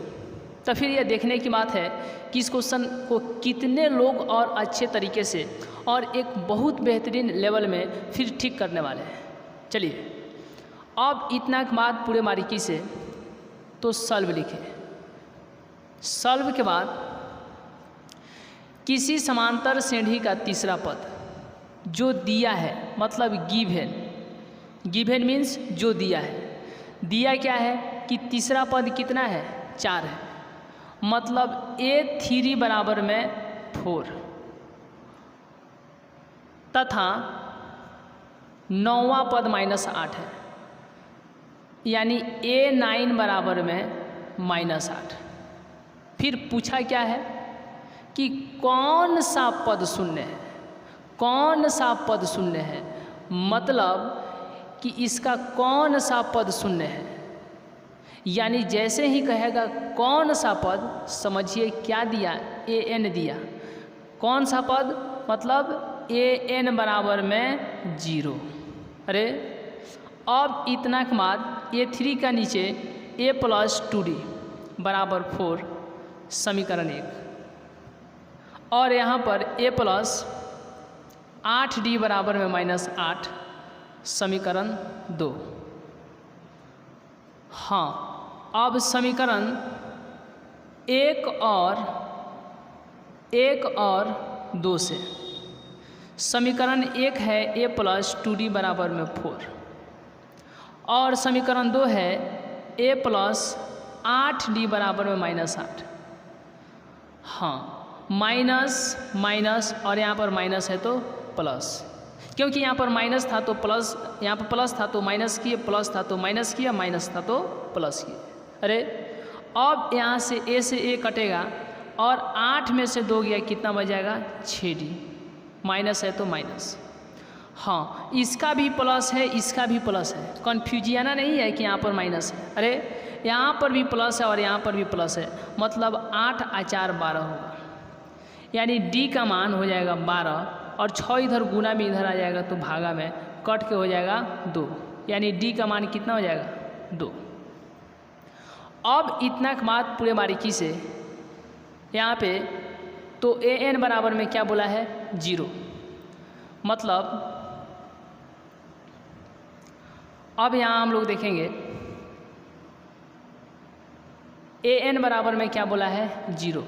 तो फिर यह देखने की बात है कि इस क्वेश्चन को कितने लोग और अच्छे तरीके से और एक बहुत बेहतरीन लेवल में फिर ठीक करने वाले हैं। चलिए अब इतना बात पूरे बारीकी से तो सॉल्व लिखें। सॉल्व के बाद किसी समांतर श्रेणी का तीसरा पद जो दिया है, मतलब गिवन मीन्स जो दिया है। दिया क्या है कि तीसरा पद कितना है? 4 है, मतलब A3 बराबर में 4 तथा 9वां पद -8 है, यानी A9 बराबर में -8। फिर पूछा क्या है कि कौन सा पद शून्य है? कौन सा पद शून्य है, मतलब कि इसका कौन सा पद शून्य है। यानी जैसे ही कहेगा कौन सा पद, समझिए क्या दिया? an दिया। कौन सा पद, मतलब an बराबर में 0। अरे अब इतना के बाद A3 का नीचे a + 2d बराबर 4 समीकरण 1 और यहाँ पर a + 8d बराबर में -8 समीकरण 2। हाँ, अब समीकरण 1 और 2 से समीकरण 1 है a + 2d बराबर में 4 और समीकरण 2 है a + 8d बराबर में -8। हाँ, माइनस और यहाँ पर माइनस है तो प्लस, क्योंकि यहाँ पर माइनस था तो प्लस, यहाँ पर प्लस था तो माइनस किए, प्लस था तो माइनस किया, माइनस था तो प्लस किए। अरे अब यहाँ से a से a कटेगा और 8 में से 2 गया, कितना बच जाएगा? 6d। माइनस है तो माइनस। हाँ, इसका भी प्लस है, इसका भी प्लस है, कन्फ्यूजियाना नहीं है कि यहाँ पर माइनस है। अरे यहाँ पर भी प्लस है और यहाँ पर भी प्लस है, मतलब 8 और 4 12 होगा, यानी d का मान हो जाएगा 12 और 6 इधर गुना में इधर आ जाएगा तो भागा में कट के हो जाएगा 2, यानी d का मान कितना हो जाएगा? 2। अब इतना बात पूरे बारीकी से यहाँ पे तो an बराबर में क्या बोला है? 0। मतलब अब यहाँ हम लोग देखेंगे an बराबर में क्या बोला है 0।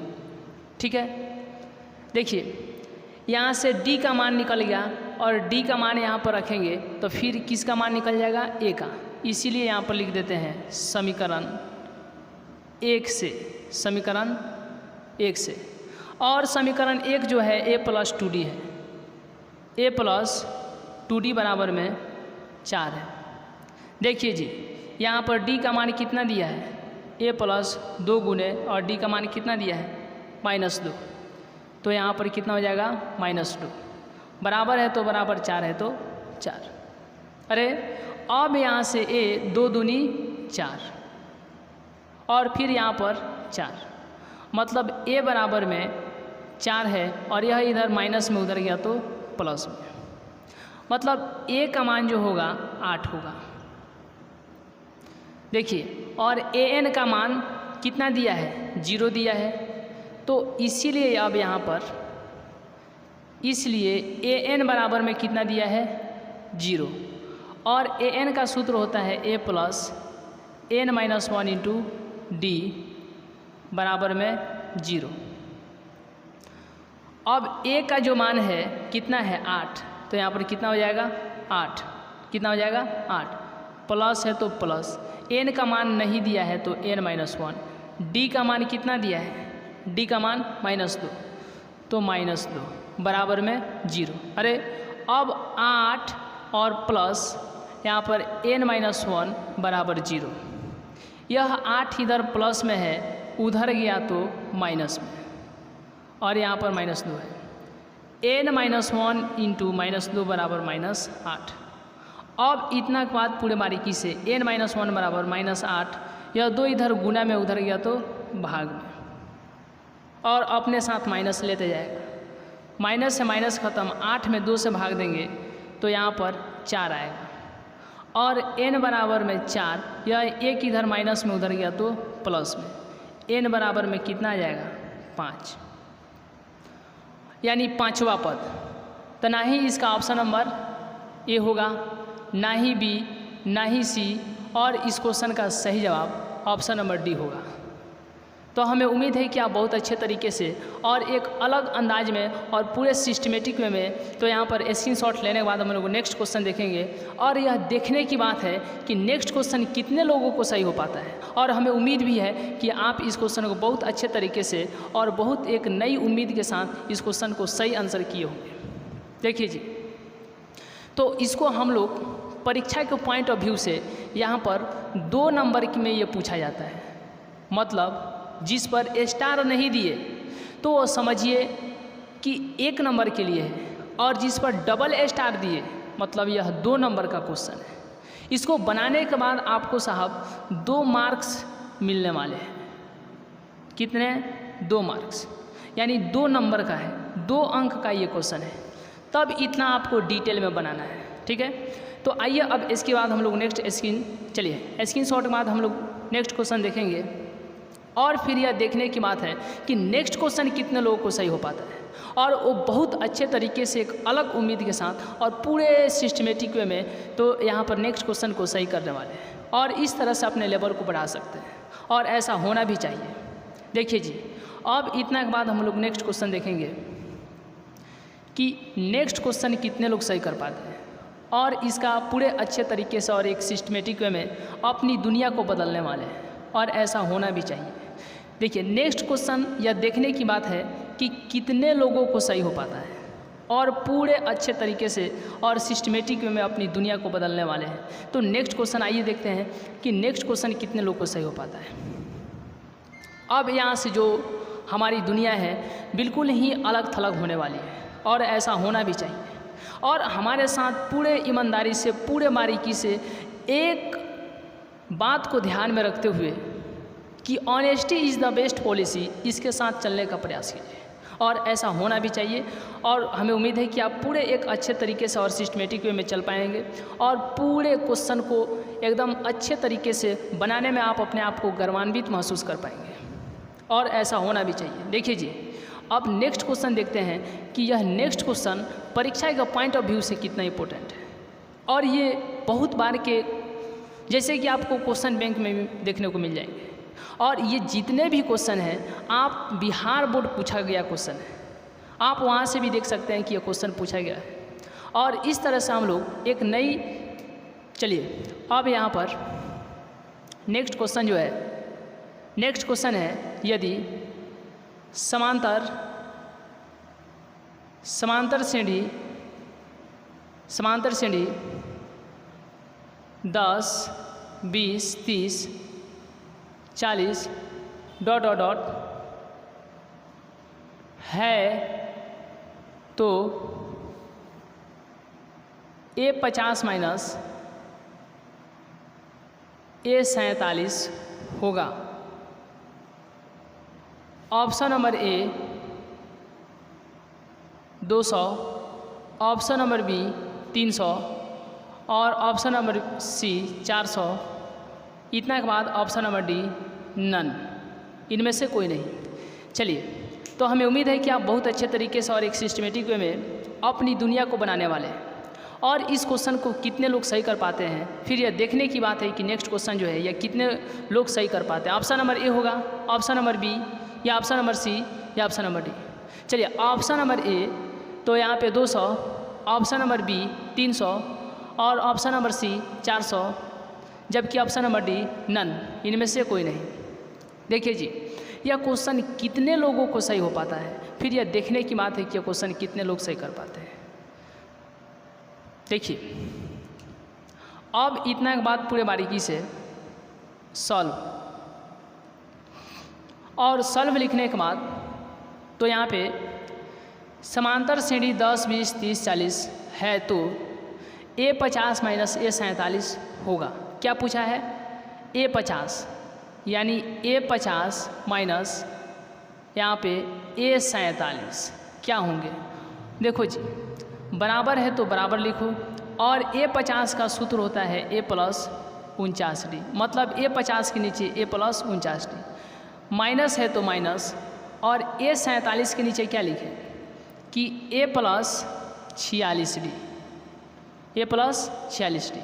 ठीक है, देखिए यहाँ से d का मान निकल गया और d का मान यहाँ पर रखेंगे तो फिर किसका मान निकल जाएगा a का। इसीलिए यहाँ पर लिख देते हैं समीकरण 1 से, समीकरण 1 से। और समीकरण 1 जो है a प्लस 2d है, a प्लस 2d बराबर में 4 है। देखिए जी यहाँ पर d का मान कितना दिया है, a प्लस 2 गुने और d का मान कितना दिया है -2, तो यहाँ पर कितना हो जाएगा -2, बराबर है तो बराबर 4 है तो 4। अरे अब यहाँ से a 2 दूनी 4 और फिर यहाँ पर 4, मतलब a बराबर में 4 है और यह इधर माइनस में उधर गया तो प्लस में, मतलब a का मान जो होगा 8 होगा। देखिए और an का मान कितना दिया है 0 दिया है, तो इसीलिए अब यहाँ पर इसलिए an बराबर में कितना दिया है 0 और an का सूत्र होता है a plus n-1 into d बराबर में 0। अब a का जो मान है कितना है 8, तो यहाँ पर कितना हो जाएगा 8, कितना हो जाएगा 8, प्लस है तो प्लस, n का मान नहीं दिया है तो n-1, d का मान कितना दिया है d का मान -2, तो -2 बराबर में 0। अरे अब 8 और प्लस यहाँ पर n-1 बराबर 0, यह 8 इधर प्लस में है उधर गया तो माइनस में और यहाँ पर -2 है, n-1 इंटू -2 बराबर -8। अब इतना के बाद पूरे बारीकी से n-1 बराबर -8, यह 2 इधर गुना में उधर गया तो भाग में और अपने साथ माइनस लेते जाएगा, माइनस से माइनस ख़त्म, 8 में 2 से भाग देंगे तो यहाँ पर 4 आएगा और n बराबर में 4, यह एक इधर माइनस में उधर गया तो प्लस में, n बराबर में कितना आ जाएगा 5, यानी 5वां पद। तो ना ही इसका ऑप्शन नंबर ए होगा, ना ही बी, ना ही सी, और इस क्वेश्चन का सही जवाब ऑप्शन नंबर डी होगा। तो हमें उम्मीद है कि आप बहुत अच्छे तरीके से और एक अलग अंदाज में और पूरे सिस्टमेटिक वे में, तो यहाँ पर स्क्रीनशॉट लेने के बाद हम लोग नेक्स्ट क्वेश्चन देखेंगे और यह देखने की बात है कि नेक्स्ट क्वेश्चन कितने लोगों को सही हो पाता है। और हमें उम्मीद भी है कि आप इस क्वेश्चन को बहुत अच्छे तरीके से और बहुत एक नई उम्मीद के साथ इस क्वेश्चन को सही आंसर किए होंगे। देखिए जी, तो इसको हम लोग परीक्षा के पॉइंट ऑफ व्यू से यहाँ पर 2 नंबर में ये पूछा जाता है, मतलब जिस पर स्टार नहीं दिए तो वो समझिए कि 1 नंबर के लिए है, और जिस पर डबल स्टार दिए मतलब यह 2 नंबर का क्वेश्चन है। इसको बनाने के बाद आपको साहब 2 मार्क्स मिलने वाले हैं। कितने? 2 मार्क्स, यानी 2 नंबर का है, 2 अंक का ये क्वेश्चन है। तब इतना आपको डिटेल में बनाना है, ठीक है। तो आइए अब इसके बाद हम लोग नेक्स्ट स्क्रीन शॉट के बाद हम लोग नेक्स्ट क्वेश्चन देखेंगे और फिर यह देखने की बात है कि नेक्स्ट क्वेश्चन कितने लोगों को सही हो पाता है, और वो बहुत अच्छे तरीके से एक अलग उम्मीद के साथ और पूरे सिस्टमेटिक वे में तो यहाँ पर नेक्स्ट क्वेश्चन को सही करने वाले हैं और इस तरह से अपने लेवल को बढ़ा सकते हैं, और ऐसा होना भी चाहिए। देखिए जी, अब इतना के बाद हम लोग नेक्स्ट क्वेश्चन देखेंगे कि नेक्स्ट क्वेश्चन कितने लोग सही कर पाते हैं, और इसका पूरे अच्छे तरीके से और एक सिस्टमेटिक वे में अपनी दुनिया को बदलने वाले हैं, और ऐसा होना भी चाहिए। देखिए, नेक्स्ट क्वेश्चन यह देखने की बात है कि कितने लोगों को सही हो पाता है, और पूरे अच्छे तरीके से और सिस्टमेटिक वे में अपनी दुनिया को बदलने वाले हैं। तो नेक्स्ट क्वेश्चन आइए देखते हैं कि नेक्स्ट क्वेश्चन कितने लोगों को सही हो पाता है। अब यहाँ से जो हमारी दुनिया है बिल्कुल ही अलग थलग होने वाली है, और ऐसा होना भी चाहिए। और हमारे साथ पूरे ईमानदारी से, पूरे बारीकी से एक बात को ध्यान में रखते हुए कि honesty is the best policy, इसके साथ चलने का प्रयास कीजिए, और ऐसा होना भी चाहिए। और हमें उम्मीद है कि आप पूरे एक अच्छे तरीके से और सिस्टमेटिक वे में चल पाएंगे, और पूरे क्वेश्चन को एकदम अच्छे तरीके से बनाने में आप अपने आप को गर्वान्वित महसूस कर पाएंगे, और ऐसा होना भी चाहिए। देखिए जी, अब नेक्स्ट क्वेश्चन देखते हैं कि यह नेक्स्ट क्वेश्चन परीक्षा का पॉइंट ऑफ व्यू से कितना इम्पोर्टेंट है। और ये बहुत बार के जैसे कि आपको क्वेश्चन बैंक में भी देखने को मिल जाएंगे, और ये जितने भी क्वेश्चन हैं आप बिहार बोर्ड पूछा गया क्वेश्चन है, आप वहाँ से भी देख सकते हैं कि ये क्वेश्चन पूछा गया है। और इस तरह से हम लोग एक नई, चलिए अब यहाँ पर नेक्स्ट क्वेश्चन जो है, नेक्स्ट क्वेश्चन है यदि समांतर श्रेणी 10, 20, 30, 40 ... है तो A50 माइनस A47 होगा। Option number A 200, option number B 300 और ऑप्शन नंबर सी 400। इतना के बाद ऑप्शन नंबर डी नन, इनमें से कोई नहीं। चलिए, तो हमें उम्मीद है कि आप बहुत अच्छे तरीके से और एक सिस्टमेटिक वे में अपनी दुनिया को बनाने वाले हैं। और इस क्वेश्चन को कितने लोग सही कर पाते हैं, फिर यह देखने की बात है कि नेक्स्ट क्वेश्चन जो है यह कितने लोग सही कर पाते हैं। ऑप्शन नंबर ए होगा, ऑप्शन नंबर बी, या ऑप्शन नंबर सी, या ऑप्शन नंबर डी। चलिए, ऑप्शन नंबर ए तो यहाँ पे 200, ऑप्शन नंबर बी 300 और ऑप्शन नंबर सी 400, जबकि ऑप्शन नंबर डी नन, इनमें से कोई नहीं। देखिए जी, यह क्वेश्चन कितने लोगों को सही हो पाता है, फिर यह देखने की बात है कि यह क्वेश्चन कितने लोग सही कर पाते हैं। देखिए, अब इतना के बाद पूरे बारीकी से सॉल्व, और सॉल्व लिखने के बाद तो यहाँ पे समांतर श्रेणी 10, 20, 30, 40 है तो A50 माइनस A47 होगा। क्या पूछा है? A50, यानी A50 माइनस यहाँ पे A47 क्या होंगे? देखो जी, बराबर है तो बराबर लिखो, और A50 का सूत्र होता है A प्लस 49D, मतलब A50 के नीचे A प्लस 49D, माइनस है तो माइनस, और A47 के नीचे क्या लिखें कि A plus 46D, A plus 46D।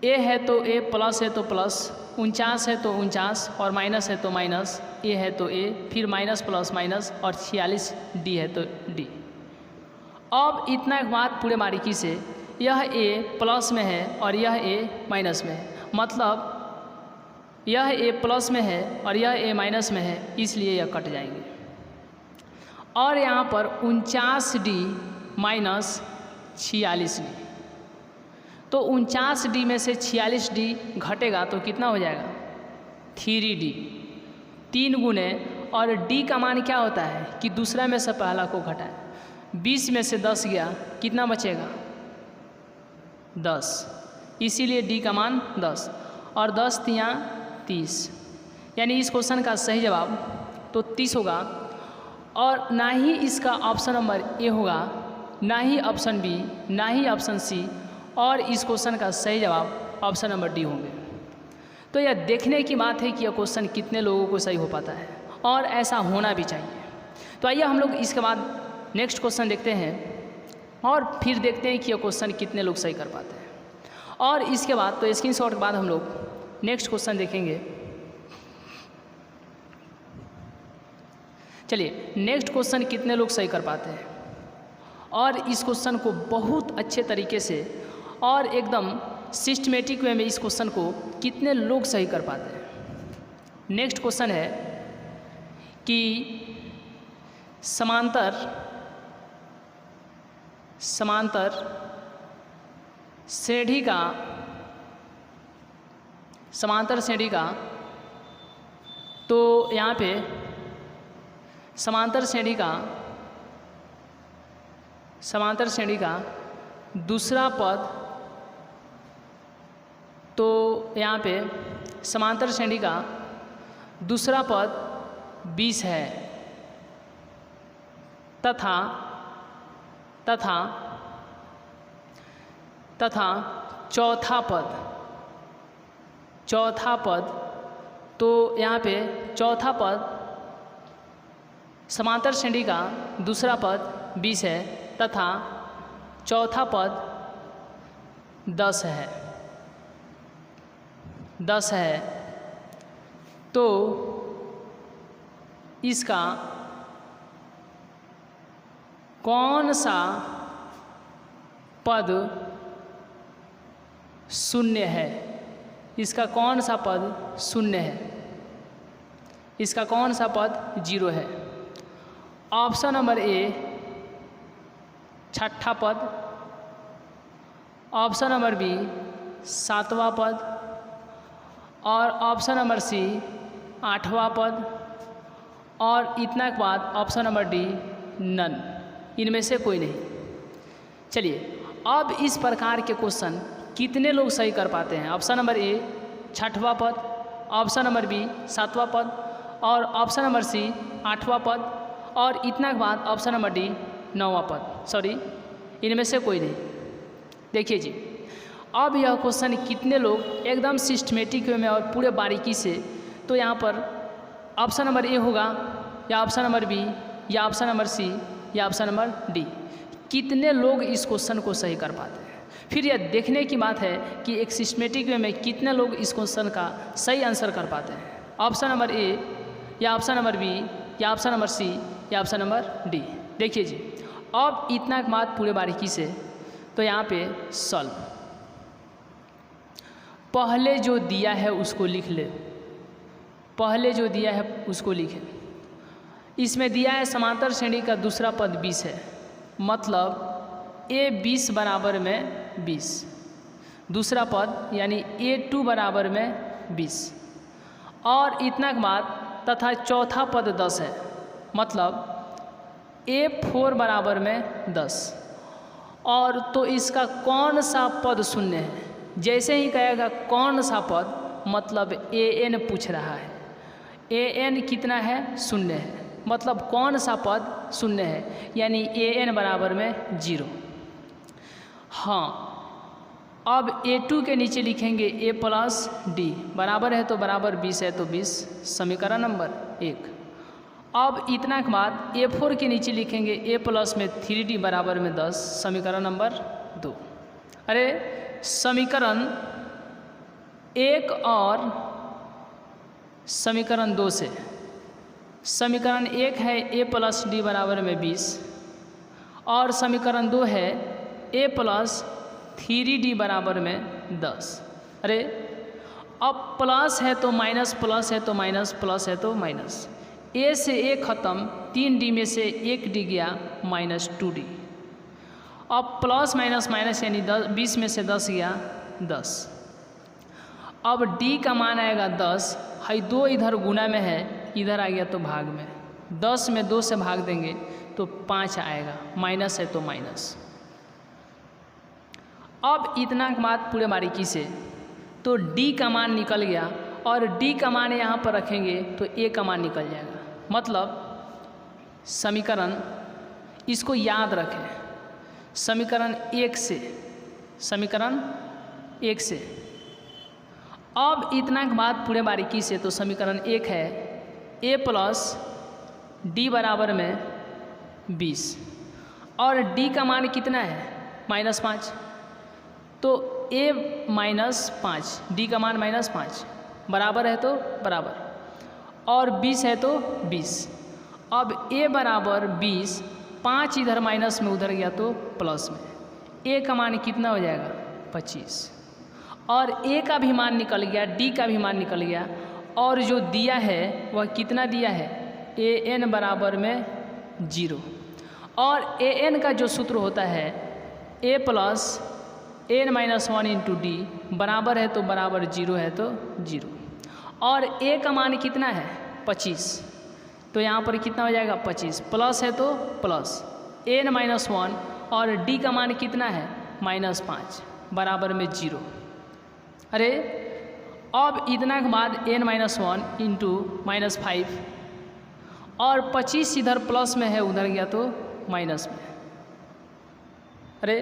A है तो A, प्लस है तो प्लस, 49 है तो 49, और माइनस है तो माइनस, A है तो A, फिर माइनस प्लस माइनस, और 46D है तो D। अब इतना एक बात पूरे बारीकी से, यह A प्लस में है और यह A माइनस में है, मतलब यह A प्लस में है और यह A माइनस में है, इसलिए यह कट जाएंगे। और यहाँ पर 49D माइनस 46D, तो 49D में से 46D घटेगा तो कितना हो जाएगा? 3D, 3 गुने, और D का मान क्या होता है कि दूसरा में से पहला को घटाए। 20 में से 10 गया, कितना बचेगा? 10, इसीलिए D का मान 10, और 10 तियाँ 30, यानी इस क्वेश्चन का सही जवाब तो 30 होगा। और ना ही इसका ऑप्शन नंबर ए होगा, ना ही ऑप्शन बी, ना ही ऑप्शन सी, और इस क्वेश्चन का सही जवाब ऑप्शन नंबर डी होंगे। तो यह देखने की बात है कि यह क्वेश्चन कितने लोगों को सही हो पाता है, और ऐसा होना भी चाहिए। तो आइए हम लोग इसके बाद नेक्स्ट क्वेश्चन देखते हैं, और फिर देखते हैं कि यह क्वेश्चन कितने लोग सही कर पाते हैं। और इसके बाद तो स्क्रीनशॉट के बाद हम लोग नेक्स्ट क्वेश्चन देखेंगे। चलिए, नेक्स्ट क्वेश्चन कितने लोग सही कर पाते हैं, और इस क्वेश्चन को बहुत अच्छे तरीके से और एकदम सिस्टमेटिक वे में इस क्वेश्चन को कितने लोग सही कर पाते हैं। नेक्स्ट क्वेश्चन है कि समांतर श्रेणी का तो यहाँ पे समांतर श्रेणी का दूसरा पद, तो यहाँ पे समांतर श्रेणी का दूसरा पद 20 है, तथा चौथा पद तो यहाँ पे चौथा पद समांतर श्रेणी का दूसरा पद 20 है, तथा चौथा पद 10 है। तो इसका कौन सा पद शून्य है? इसका कौन सा पद शून्य है? इसका कौन सा पद 0 है? ऑप्शन नंबर ए छठा पद, ऑप्शन नंबर बी सातवां पद और ऑप्शन नंबर सी आठवां पद और इतना के बाद ऑप्शन नंबर डी नन, इनमें से कोई नहीं। चलिए अब इस प्रकार के क्वेश्चन कितने लोग सही कर पाते हैं? ऑप्शन नंबर ए छठवां पद, ऑप्शन नंबर बी सातवां पद और ऑप्शन नंबर सी आठवां पद और इतना के बाद ऑप्शन नंबर डी नौवां पद। सॉरी, इनमें से कोई नहीं। देखिए जी, अब यह क्वेश्चन कितने लोग एकदम सिस्टमेटिक वे में और पूरे बारीकी से, तो यहाँ पर ऑप्शन नंबर ए होगा या ऑप्शन नंबर बी या ऑप्शन नंबर सी या ऑप्शन नंबर डी। कितने लोग इस क्वेश्चन को सही कर पाते हैं? फिर यह देखने की बात है कि एक सिस्टमेटिक वे में कितने लोग इस क्वेश्चन का सही आंसर कर पाते हैं। ऑप्शन नंबर ए या ऑप्शन नंबर बी या ऑप्शन नंबर सी या ऑप्शन नंबर डी। देखिए जी, अब इतना बात पूरे बारीकी से, तो यहाँ पे सॉल्व, पहले जो दिया है उसको लिख ले, पहले जो दिया है उसको लिखें। इसमें दिया है समांतर श्रेणी का दूसरा पद 20 है, मतलब a 20 बराबर में 20, दूसरा पद यानी a2 बराबर में 20 और इतना के बाद तथा चौथा पद 10 है, मतलब a4 बराबर में 10। और तो इसका कौन सा पद शून्य है? जैसे ही कहेगा कौन सा पद, मतलब an पूछ रहा है, an कितना है? शून्य है, मतलब कौन सा पद शून्य है, यानी an बराबर में 0। हाँ, अब a2 के नीचे लिखेंगे a प्लस डी, बराबर है तो बराबर 20 है तो 20, समीकरण नंबर 1। अब इतना के बाद a4 के नीचे लिखेंगे a प्लस में 3d बराबर में 10, समीकरण नंबर 2। अरे समीकरण 1 और समीकरण 2 से, समीकरण 1 है a प्लस डी बराबर में 20 और समीकरण 2 है a प्लस 3d बराबर में 10। अरे अब प्लस है तो माइनस, प्लस है तो माइनस, प्लस है तो माइनस, a से a खत्म, 3d में से 1d गया -2d। अब प्लस माइनस माइनस यानी 20 में से 10 गया 10। अब d का मान आएगा 10, है 2 इधर गुना में है, इधर आ गया तो भाग में, 10 में 2 से भाग देंगे तो 5 आएगा, माइनस है तो माइनस। अब इतना के बाद पूरे बारीकी से, तो d का मान निकल गया और d का मान यहाँ पर रखेंगे तो a का मान निकल जाएगा, मतलब समीकरण, इसको याद रखें, समीकरण 1 से, समीकरण 1 से। अब इतना के बाद पूरे बारीकी से, तो समीकरण 1 है a प्लस डी बराबर में 20 और d का मान कितना है? -5, तो a -5, d का मान -5 बराबर है तो बराबर और 20 है तो 20। अब a बराबर 20, 5 इधर माइनस में उधर गया तो प्लस में, a का मान कितना हो जाएगा? 25 और a का भी मान निकल गया, d का भी मान निकल गया और जो दिया है वह कितना दिया है? an बराबर में 0 और an का जो सूत्र होता है a plus n-1 into D बराबर है तो बराबर 0 है तो 0 और a का मान कितना है? 25, तो यहाँ पर कितना हो जाएगा? 25, प्लस है तो प्लस n-1 और d का मान कितना है? -5 बराबर में 0। अरे अब इतना के बाद n-1 इंटू -5 और 25 इधर प्लस में है, उधर गया तो माइनस में। अरे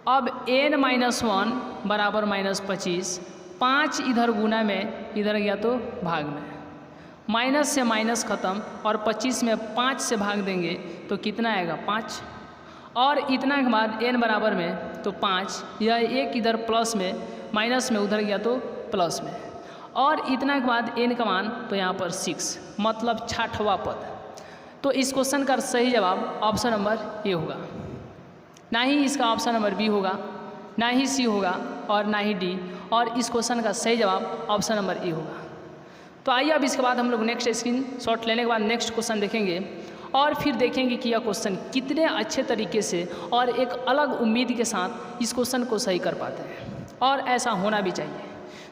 अब n-1 बराबर -25, 5 इधर गुना में, इधर गया तो भाग में, माइनस से माइनस ख़त्म और 25 में 5 से भाग देंगे तो कितना आएगा? 5 और इतना के बाद n बराबर में तो 5, यह 1 इधर प्लस में, माइनस में उधर गया तो प्लस में और इतना के बाद n का मान तो यहाँ पर 6, मतलब 6वां पद। तो इस क्वेश्चन का सही जवाब ऑप्शन नंबर ए होगा, ना ही इसका ऑप्शन नंबर बी होगा, ना ही सी होगा और ना ही डी, और इस क्वेश्चन का सही जवाब ऑप्शन नंबर ए होगा। तो आइए अब इसके बाद हम लोग नेक्स्ट स्क्रीनशॉट लेने के बाद नेक्स्ट क्वेश्चन देखेंगे और फिर देखेंगे कि यह क्वेश्चन कितने अच्छे तरीके से और एक अलग उम्मीद के साथ इस क्वेश्चन को सही कर पाते हैं, और ऐसा होना भी चाहिए।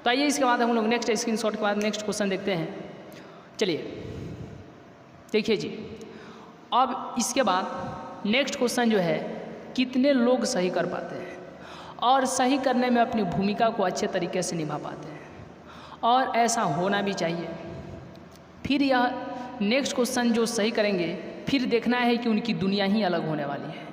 तो आइए इसके बाद हम लोग नेक्स्ट स्क्रीनशॉट के बाद नेक्स्ट क्वेश्चन देखते हैं। चलिए देखिए जी, अब इसके बाद नेक्स्ट क्वेश्चन जो है कितने लोग सही कर पाते हैं और सही करने में अपनी भूमिका को अच्छे तरीके से निभा पाते हैं, और ऐसा होना भी चाहिए। फिर यह नेक्स्ट क्वेश्चन जो सही करेंगे फिर देखना है कि उनकी दुनिया ही अलग होने वाली है,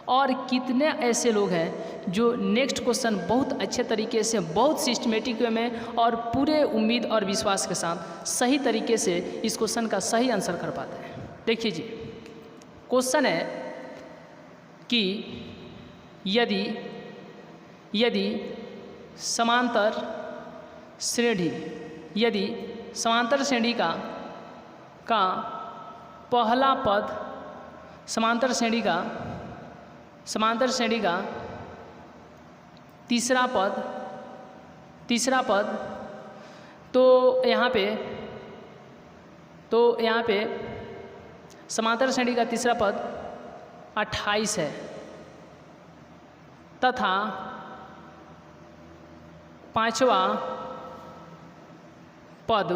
और कितने ऐसे लोग हैं जो नेक्स्ट क्वेश्चन बहुत अच्छे तरीके से, बहुत सिस्टमेटिक वे में और पूरे उम्मीद और विश्वास के साथ सही तरीके से इस क्वेश्चन का सही आंसर कर पाते हैं। देखिए जी, क्वेश्चन है कि यदि समांतर श्रेणी का पहला पद समांतर श्रेणी का तीसरा पद तो यहाँ पे समांतर श्रेणी का तीसरा पद 28 है, तथा पांचवा पद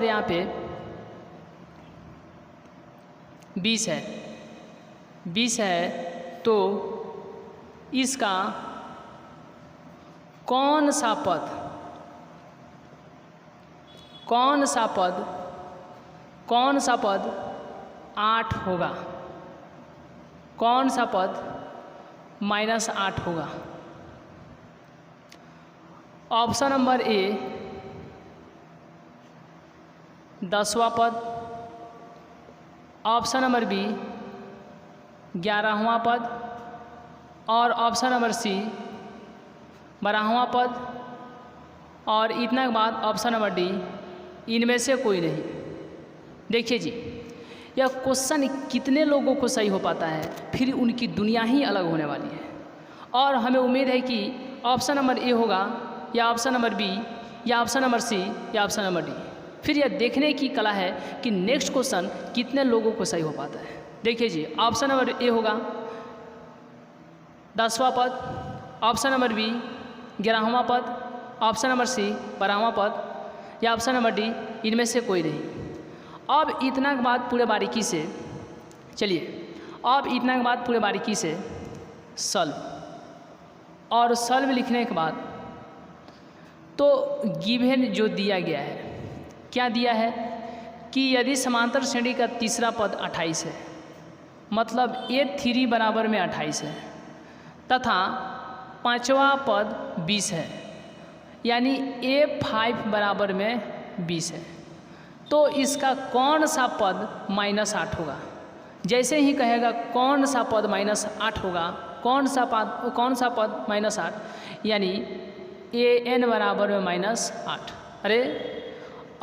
यहाँ पे 20 है, तो इसका कौन सा पद 8 होगा, कौन सा पद -8 होगा? ऑप्शन नंबर ए 10वां पद, ऑप्शन नंबर बी 11वां पद, और ऑप्शन नंबर सी 12वां पद, और इतना के बाद ऑप्शन नंबर डी इनमें से कोई नहीं। देखिए जी, यह क्वेश्चन कितने लोगों को सही हो पाता है, फिर उनकी दुनिया ही अलग होने वाली है, और हमें उम्मीद है कि ऑप्शन नंबर ए होगा या ऑप्शन नंबर बी या ऑप्शन नंबर सी या ऑप्शन नंबर डी। फिर यह देखने की कला है कि नेक्स्ट क्वेश्चन कितने लोगों को सही हो पाता है। देखिए जी, ऑप्शन नंबर ए होगा 10वां पद, ऑप्शन नंबर बी 11वां पद, ऑप्शन नंबर सी 12वां पद, या ऑप्शन नंबर डी इनमें से कोई नहीं। अब इतना के बाद पूरे बारीकी से सॉल्व लिखने के बाद तो गिवन जो दिया गया है, क्या दिया है कि यदि समांतर श्रेणी का तीसरा पद 28 है, मतलब A3 बराबर में 28 है, तथा पांचवा पद 20 है, यानी A5 बराबर में 20 है, तो इसका कौन सा पद -8 होगा? जैसे ही कहेगा कौन सा पद -8 होगा, कौन सा पद -8, यानी AN बराबर में -8। अरे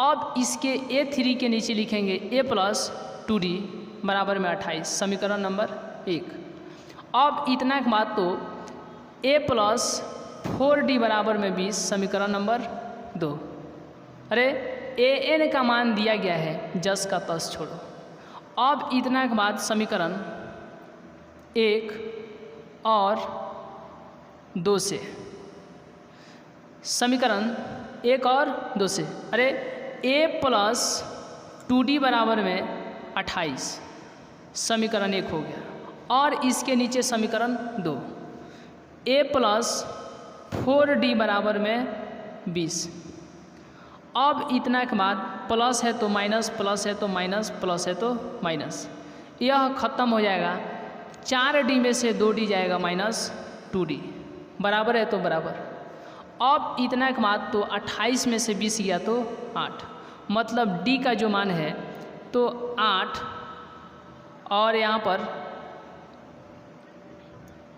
अब इसके A3 के नीचे लिखेंगे A + 2D बराबर में 28, समीकरण नंबर 1। अब इतना के बाद तो A + 4D बराबर में 20, समीकरण नंबर 2। अरे AN का मान दिया गया है, जस का तस छोड़ो। अब इतना के बाद समीकरण 1 और 2 से, समीकरण 1 और 2 से, अरे A + 2D बराबर में 28, समीकरण 1 हो गया, और इसके नीचे समीकरण 2, A + 4D बराबर में 20। अब इतना के बाद प्लस है तो माइनस, प्लस है तो माइनस, प्लस है तो माइनस, यह खत्म हो जाएगा। 4D में से 2D जाएगा -2D, बराबर है तो बराबर। अब इतना के बाद तो 28 में से 20 गया तो 8, मतलब D का जो मान है तो 8, और यहाँ पर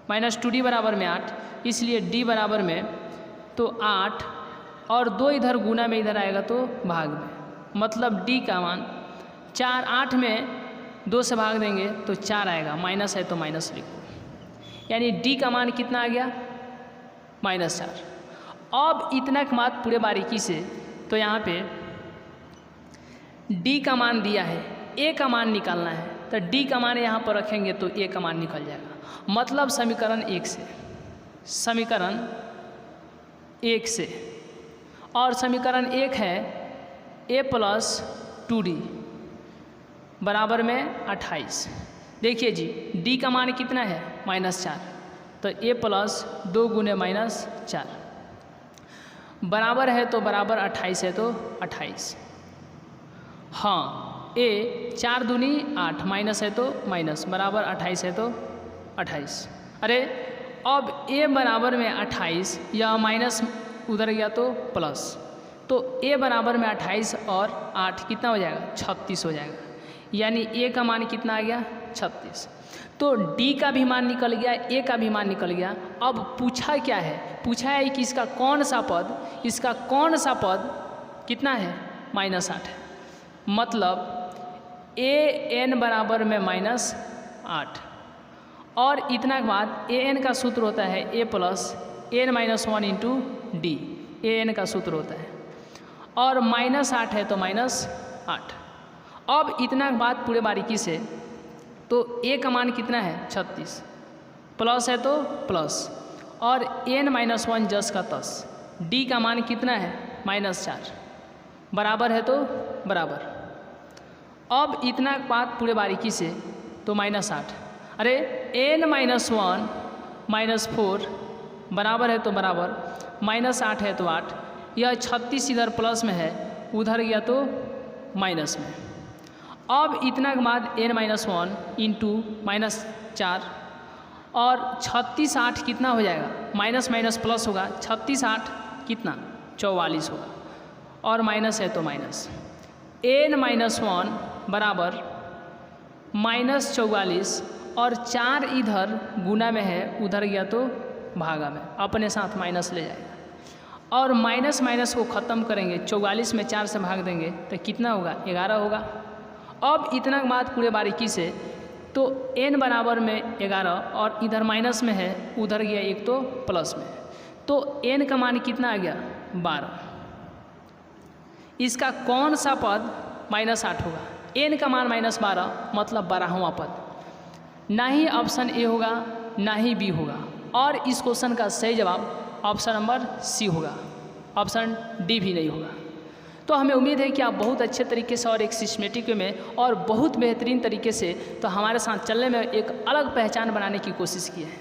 -2D बराबर में 8, इसलिए D बराबर में तो 8 और 2 इधर गुना में इधर आएगा तो भाग में, मतलब d का मान 4, 8 में 2 से भाग देंगे तो 4 आएगा, माइनस है तो माइनस लिखो, यानी d का मान कितना आ गया -4। अब इतना का बात पूरे बारीकी से, तो यहाँ पे d का मान दिया है, a का मान निकालना है, तो d का मान यहाँ पर रखेंगे तो a का मान निकल जाएगा, मतलब समीकरण 1 से, समीकरण 1 से, और समीकरण 1 है a + 2d बराबर में 28। देखिए जी d का मान कितना है -4, तो a + 2 गुने -4 बराबर है तो बराबर 28 है तो 28। हाँ a 4 दूनी 8 माइनस है तो माइनस बराबर 28 है तो 28। अरे अब a बराबर में 28, या माइनस उधर गया तो प्लस, तो a बराबर में 28 और 8 कितना हो जाएगा 36 हो जाएगा, यानी a का मान कितना आ गया 36। तो d का भी मान निकल गया, a का भी मान निकल गया। अब पूछा क्या है, पूछा है कि इसका कौन सा पद, इसका कौन सा पद कितना है -8 है, मतलब a n बराबर में -8। और इतना के बाद a n का सूत्र होता है a + n - 1 into d, a n का सूत्र होता है, और -8 है तो -8। अब इतना के बाद पूरे बारीकी से, तो a का मान कितना है 36, प्लस है तो प्लस, और n - 1 जस का तस, d का मान कितना है -4 बराबर है तो बराबर। अब इतना बात पूरे बारीकी से, तो -8, अरे n - 1 - 4 बराबर है तो बराबर, -8 है तो 8, यह 36 इधर प्लस में है, उधर गया तो माइनस में। अब इतना के बाद n - 1 इंटू -4, और 36 8 कितना हो जाएगा, माइनस माइनस प्लस होगा, 36 8 कितना 44 होगा, और माइनस है तो माइनस, n - 1 बराबर -44, और 4 इधर गुना में है, उधर गया तो भागा में, अपने साथ माइनस ले जाएगा, और माइनस माइनस को ख़त्म करेंगे, 44 में 4 से भाग देंगे तो कितना होगा 11 होगा। अब इतना के बाद पूरे बारीकी से, तो n बराबर में 11, और इधर माइनस में है, उधर गया एक तो प्लस में, तो n का मान कितना आ गया 12। इसका कौन सा पद -8 होगा, n का मान -12 मतलब 12वां पद। ना ही ऑप्शन ए होगा ना ही बी होगा, और इस क्वेश्चन का सही जवाब ऑप्शन नंबर सी होगा, ऑप्शन डी भी नहीं होगा। तो हमें उम्मीद है कि आप बहुत अच्छे तरीके से और एक सिस्टमेटिक में और बहुत बेहतरीन तरीके से तो हमारे साथ चलने में एक अलग पहचान बनाने की कोशिश की है।